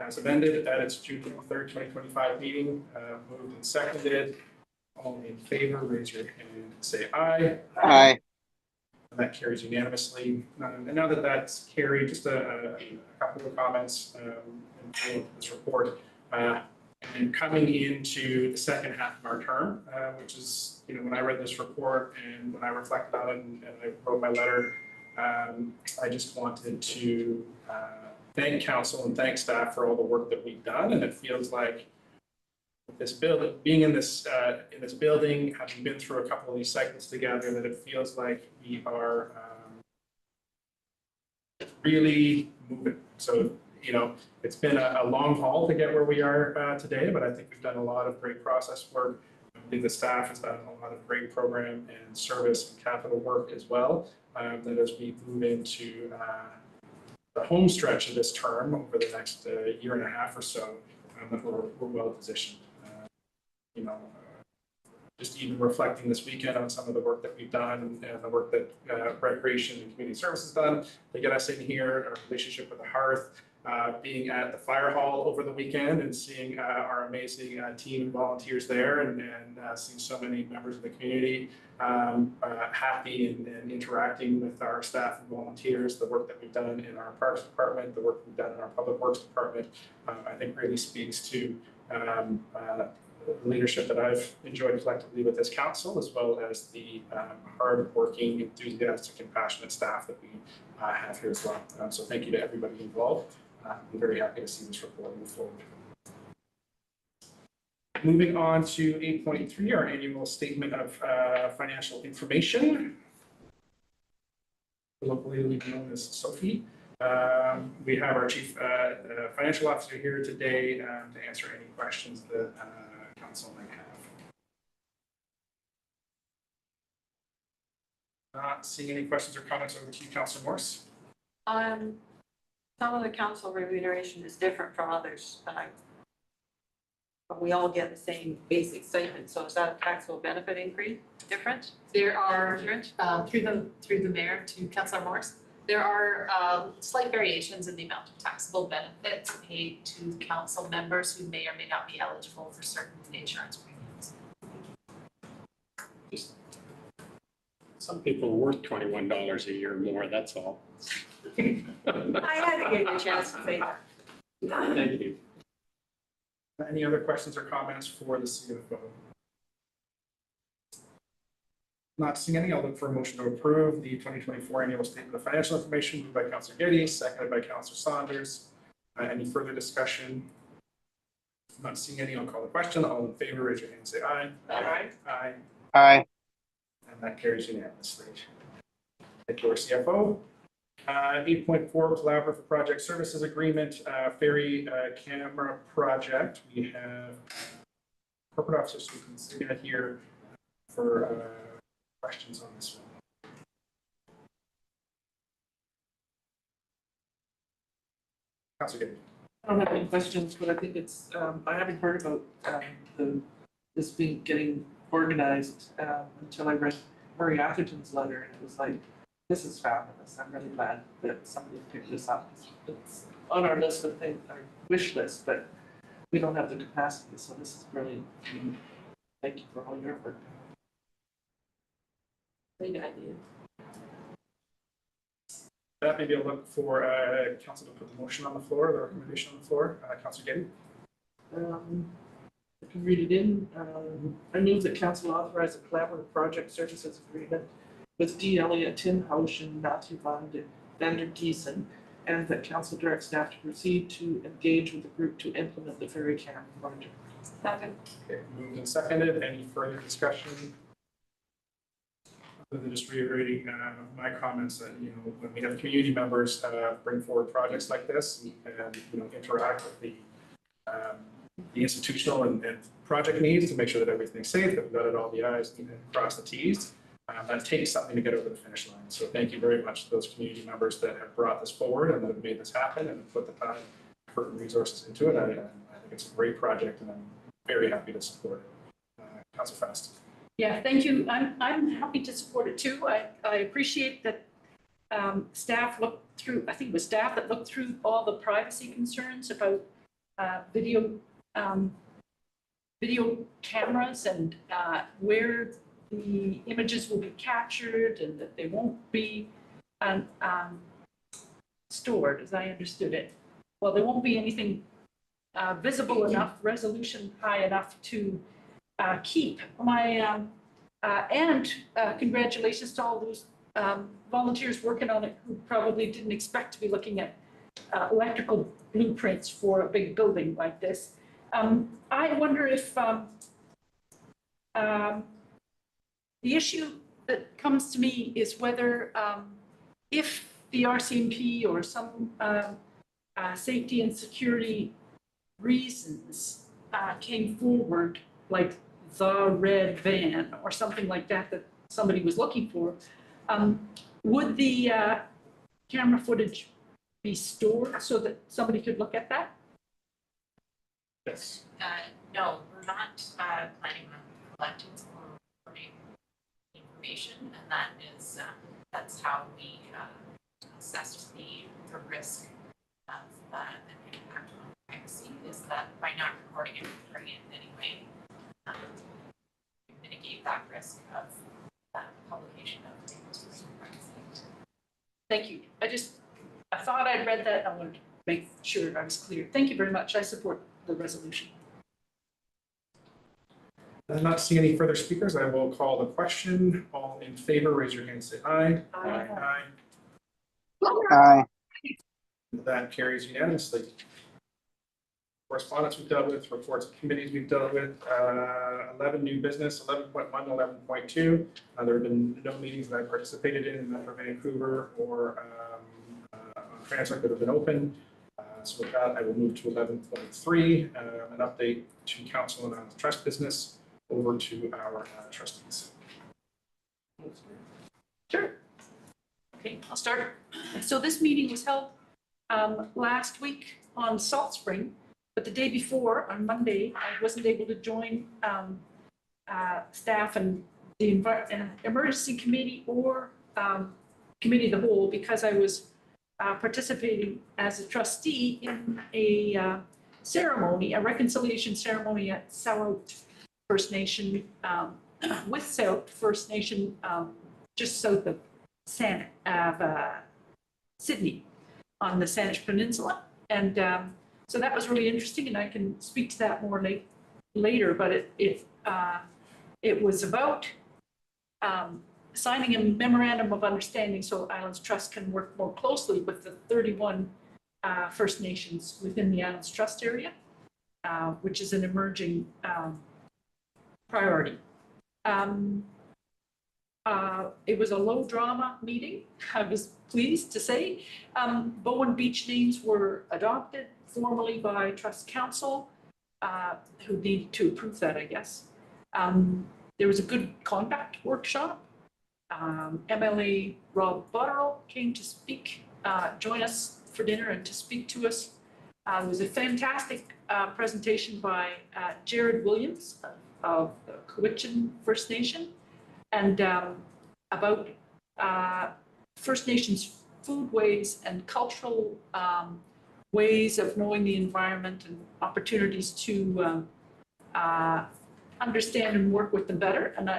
As amended at its June 3rd, 2025 meeting. Moved and seconded. All in favor, raise your hand and say aye. Aye. And that carries unanimously. And now that that's carried, just a couple of comments in this report. And coming into the second half of our term, which is, when I read this report and when I reflected on it and I wrote my letter, I just wanted to thank council and thank staff for all the work that we've done. And it feels like this building, being in this building, having been through a couple of these cycles together, that it feels like we are really moving. So, it's been a long haul to get where we are today, but I think we've done a lot of great process work. I believe the staff has done a lot of great program and service and capital work as well. That as we move into the home stretch of this term over the next year and a half or so, that we're well positioned. Just even reflecting this weekend on some of the work that we've done and the work that Recreation and Community Services done to get us in here, our relationship with the Hearth, being at the fire hall over the weekend and seeing our amazing team and volunteers there and seeing so many members of the community happy and interacting with our staff and volunteers, the work that we've done in our Parks Department, the work we've done in our Public Works Department, I think really speaks to the leadership that I've enjoyed collectively with this council, as well as the hard-working, enthusiastic, and passionate staff that we have here as well. So thank you to everybody involved. I'm very happy to see this report move forward. Moving on to 8.3, our annual statement of financial information, locally known as Sophie. We have our Chief Financial Officer here today to answer any questions that council might have. Not seeing any questions or comments over to you, Councillor Morse. Some of the council remuneration is different from others, but we all get the same basic statement. So is that a taxable benefit increase different? There are, through the mayor to Councillor Morse, There are slight variations in the amount of taxable benefits paid to council members who may or may not be eligible for certain insurance premiums. Some people are worth $21 a year more, that's all. I had to give you a chance to say that. Thank you. Any other questions or comments for the CFO? Not seeing any, I'll look for a motion to approve the 2024 annual statement of financial information moved by Councillor Getty, seconded by Councillor Saunders. Any further discussion? Not seeing any, I'll call the question. All in favor, raise your hand and say aye. Aye. Aye. Aye. And that carries unanimously. Thank you, our CFO. 8.4 Collaborative Project Services Agreement, Ferry Camera Project. We have corporate officers who can sit in here for questions on this one. Councilor Gibbons. I don't have any questions, but I think it's, I haven't heard about, this being getting organized, until I read Murray Atherton's letter, and it was like, this is fabulous. I'm really glad that somebody picked this up. It's on our list of things, our wish list, but we don't have the capacity, so this is brilliant. Thank you for all your work. Great idea. That maybe I'll look for council to put the motion on the floor, the recommendation on the floor. Councilor Gibbons. I can read it in. I move that council authorize a collaborative project services agreement with D. Elliott Tinhouse and Matthew van der Giesen, and that council direct staff to proceed to engage with the group to implement the ferry camp project. Second. Okay, moved and seconded. Any further discussion? Other than just reiterating my comments that, you know, when we have community members bring forward projects like this and, you know, interact with the institutional and project needs to make sure that everything's safe, that we've dotted all the i's and crossed the t's. That takes something to get over the finish line. So thank you very much to those community members that have brought this forward and that have made this happen and put the time, effort, and resources into it. I think it's a great project and I'm very happy to support it. Councilor Fast. Yeah, thank you. I'm happy to support it too. I appreciate that staff looked through, I think it was staff that looked through all the privacy concerns about video cameras and where the images will be captured and that they won't be stored, as I understood it. Well, there won't be anything visible enough, resolution high enough to keep. And congratulations to all those volunteers working on it who probably didn't expect to be looking at electrical blueprints for a big building like this. I wonder if the issue that comes to me is whether if the RCMP or some safety and security reasons came forward, like the red van or something like that that somebody was looking for, would the camera footage be stored so that somebody could look at that? Yes. No, we're not planning on collecting or recording information, and that is that's how we assessed the risk of an impact on privacy, is that by not recording it, recording it in any way, mitigate that risk of publication of data to privacy. Thank you. I thought I'd read that. I wanted to make sure I was clear. Thank you very much. I support the resolution. I'm not seeing any further speakers. I will call the question. All in favor, raise your hand and say aye. Aye. Aye. That carries unanimously. Correspondence we've dealt with, reports of committees we've dealt with, 11 new business, 11.1 and 11.2. There have been no meetings that I participated in Metro Vancouver or on Transnet that have been open. So with that, I will move to 11.3, an update to council and on the trust business. Over to our trustees. Sure. Okay, I'll start. So this meeting was held last week on Salt Spring, but the day before, on Monday, I wasn't able to join staff and the emergency committee or committee of the whole because I was participating as a trustee in a ceremony, a reconciliation ceremony at Sarout First Nation, with Sarout First Nation, just south of Sydney on the Saanich Peninsula. And so that was really interesting, and I can speak to that more later, but it was about signing a memorandum of understanding so Islands Trust can work more closely with the 31 First Nations within the Islands Trust area, which is an emerging priority. It was a low drama meeting, I was pleased to say. Bowen Beach names were adopted formally by Trust Council, who needed to approve that, I guess. There was a good conduct workshop. MLA Rob Butterell came to speak, join us for dinner and to speak to us. It was a fantastic presentation by Jared Williams of the Cowichan First Nation, and about First Nations foodways and cultural ways of knowing the environment and opportunities to understand and work with them better. And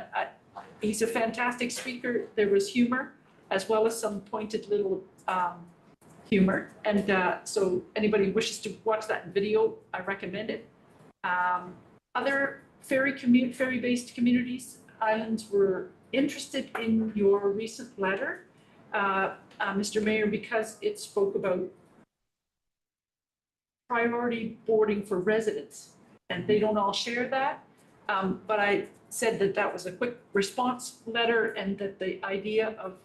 he's a fantastic speaker. There was humor as well as some pointed little humor. And so anybody who wishes to watch that video, I recommend it. Other ferry-based communities, islands were interested in your recent letter, Mr. Mayor, because it spoke about priority boarding for residents, and they don't all share that. But I said that that was a quick response letter, and that the idea of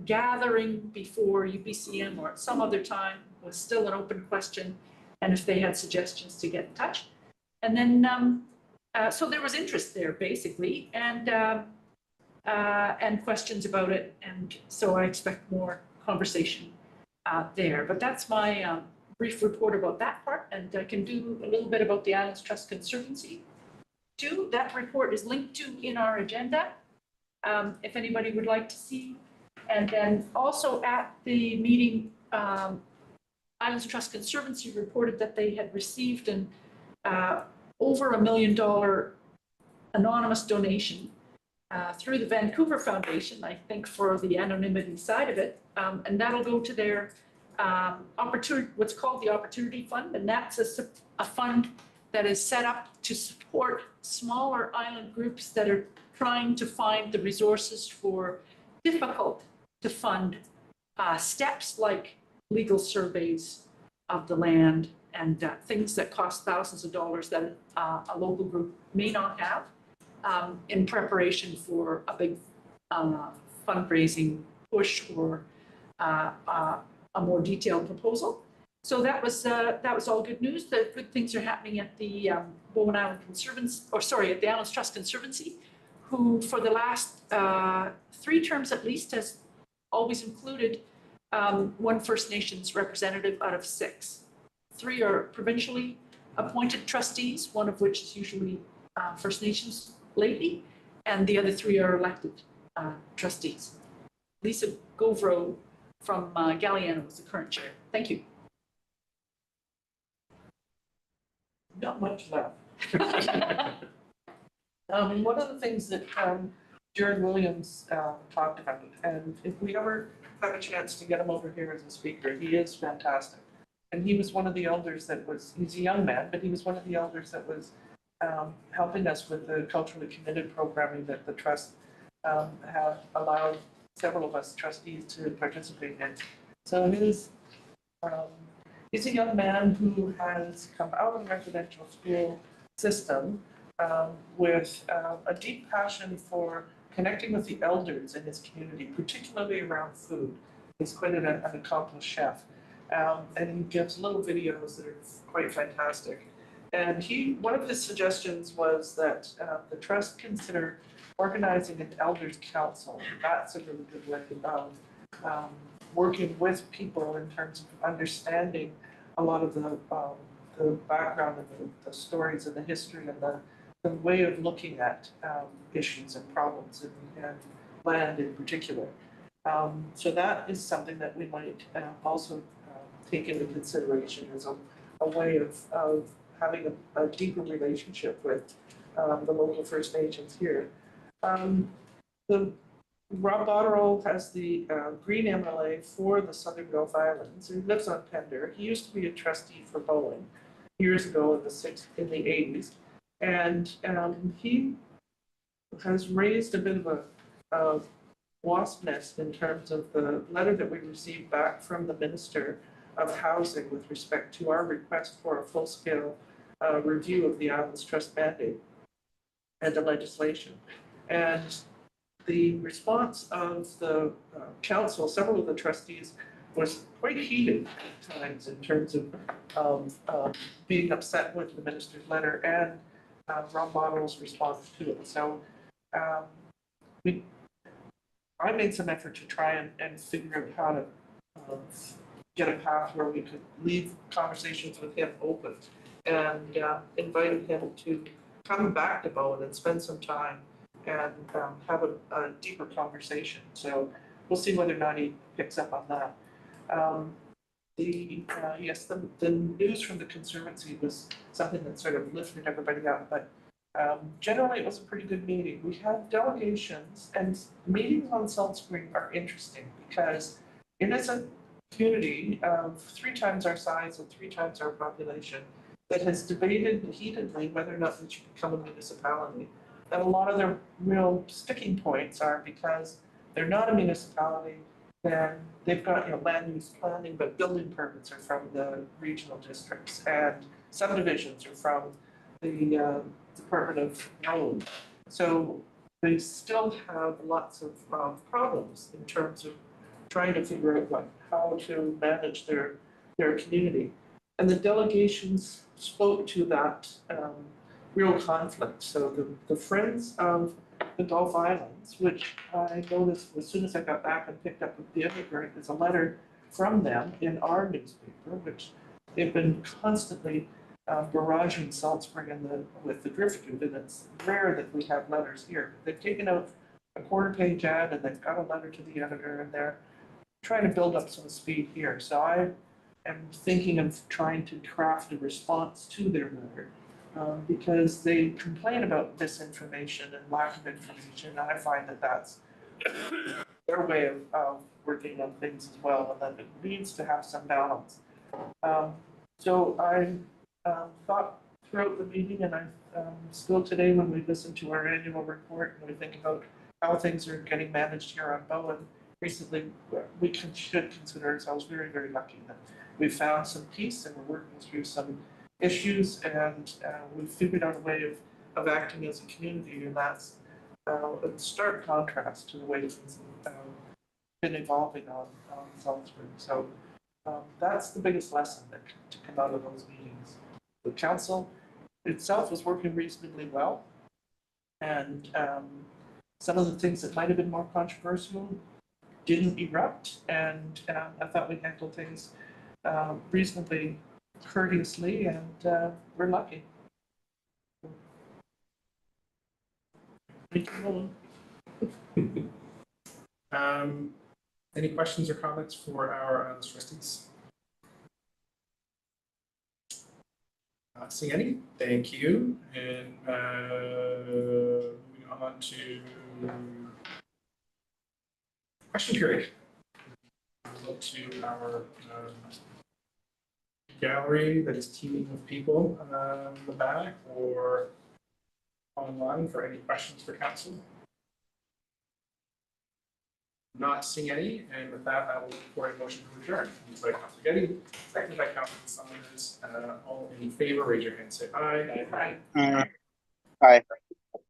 gathering before UBCM or at some other time was still an open question, and if they had suggestions to get in touch. And then, so there was interest there basically, and questions about it, and so I expect more conversation there. But that's my brief report about that part, and I can do a little bit about the Islands Trust Conservancy too. That report is linked to in our agenda, if anybody would like to see. And then also at the meeting, Islands Trust Conservancy reported that they had received an over $1 million anonymous donation through the Vancouver Foundation, I think, for the anonymity side of it, and that'll go to their opportunity, what's called the Opportunity Fund, and that's a fund that is set up to support smaller island groups that are trying to find the resources for difficult to fund steps like legal surveys of the land and things that cost thousands of dollars that a local group may not have in preparation for a big fundraising push or a more detailed proposal. So that was all good news. The good things are happening at the Bowen Island Conservancy, or sorry, at the Islands Trust Conservancy, who for the last 3 terms at least has always included one First Nations representative out of 6. 3 are provincially appointed trustees, one of which is usually First Nations lately, and the other 3 are elected trustees. Lisa Govro from Galliano is the current chair. Thank you. Not much left. One of the things that Jared Williams talked about, and if we ever have a chance to get him over here as a speaker, he is fantastic. And he was one of the elders that was, he's a young man, but he was one of the elders that was helping us with the culturally committed programming that the trust have allowed several of us trustees to participate in. So he's a young man who has come out of the residential school system with a deep passion for connecting with the elders in his community, particularly around food. He's quite an accomplished chef. And he gives little videos that are quite fantastic. And one of his suggestions was that the trust consider organizing an elders council. That's a really good way of working with people in terms of understanding a lot of the background and the stories and the history and the way of looking at issues and problems and land in particular. So that is something that we might also take into consideration as a way of having a deeper relationship with the local First Nations here. The Rob Botterill has the Green MLA for the Southern Gulf Islands. He lives on Pender. He used to be a trustee for Bowen years ago in the 80s. And he has raised a bit of a wasp nest in terms of the letter that we received back from the Minister of Housing with respect to our request for a full-scale review of the Islands Trust mandate and the legislation. And the response of the council, several of the trustees, was quite heated at times in terms of being upset with the minister's letter and Rob Botterill's response to it. So I made some effort to try and figure out how to get a path where we could leave conversations with him open and invited him to come back to Bowen and spend some time and have a deeper conversation. So we'll see whether or not he picks up on that. The news from the Conservancy was something that sort of lifted everybody up, but generally it was a pretty good meeting. We had delegations, and meetings on Salt Spring are interesting because it is a community of 3 times our size and 3 times our population that has debated heatedly whether or not we should become a municipality. And a lot of their real sticking points are because they're not a municipality, then they've got land use planning, but building permits are from the regional districts and subdivisions are from the Department of Road. So they still have lots of problems in terms of trying to figure out how to manage their community. And the delegations spoke to that real conflict. So the Friends of the Gulf Islands, which I noticed as soon as I got back and picked up with the Edinburgh, is a letter from them in our newspaper, which they've been constantly barraging Salt Spring with the driftwood, and it's rare that we have letters here. They've taken out a quarter-page ad and they've got a letter to the editor, and they're trying to build up some speed here. So I am thinking of trying to craft a response to their letter. Because they complain about misinformation and lack of information, and I find that that's their way of working on things as well, and that it needs to have some balance. So I thought throughout the meeting, and I still today when we listen to our annual report and we think about how things are getting managed here on Bowen recently, we should consider ourselves very, very lucky that we've found some peace and we're working through some issues, and we've figured out a way of acting as a community, and that's a stark contrast to the way things have been evolving on Salt Spring. So that's the biggest lesson that to come out of those meetings. The council itself was working reasonably well, and some of the things that might have been more controversial didn't erupt, and I thought we handled things reasonably courteously, and we're lucky. Any questions or comments for our trustees? Not seeing any. Thank you. And moving on to question period. Look to our gallery that is teeming with people in the back or online for any questions for council. Not seeing any, and with that, I will look for a motion to adjourn. Moved by Councilor Getty, seconded by Councilor Saunders. All in favor, raise your hand, say aye. Aye.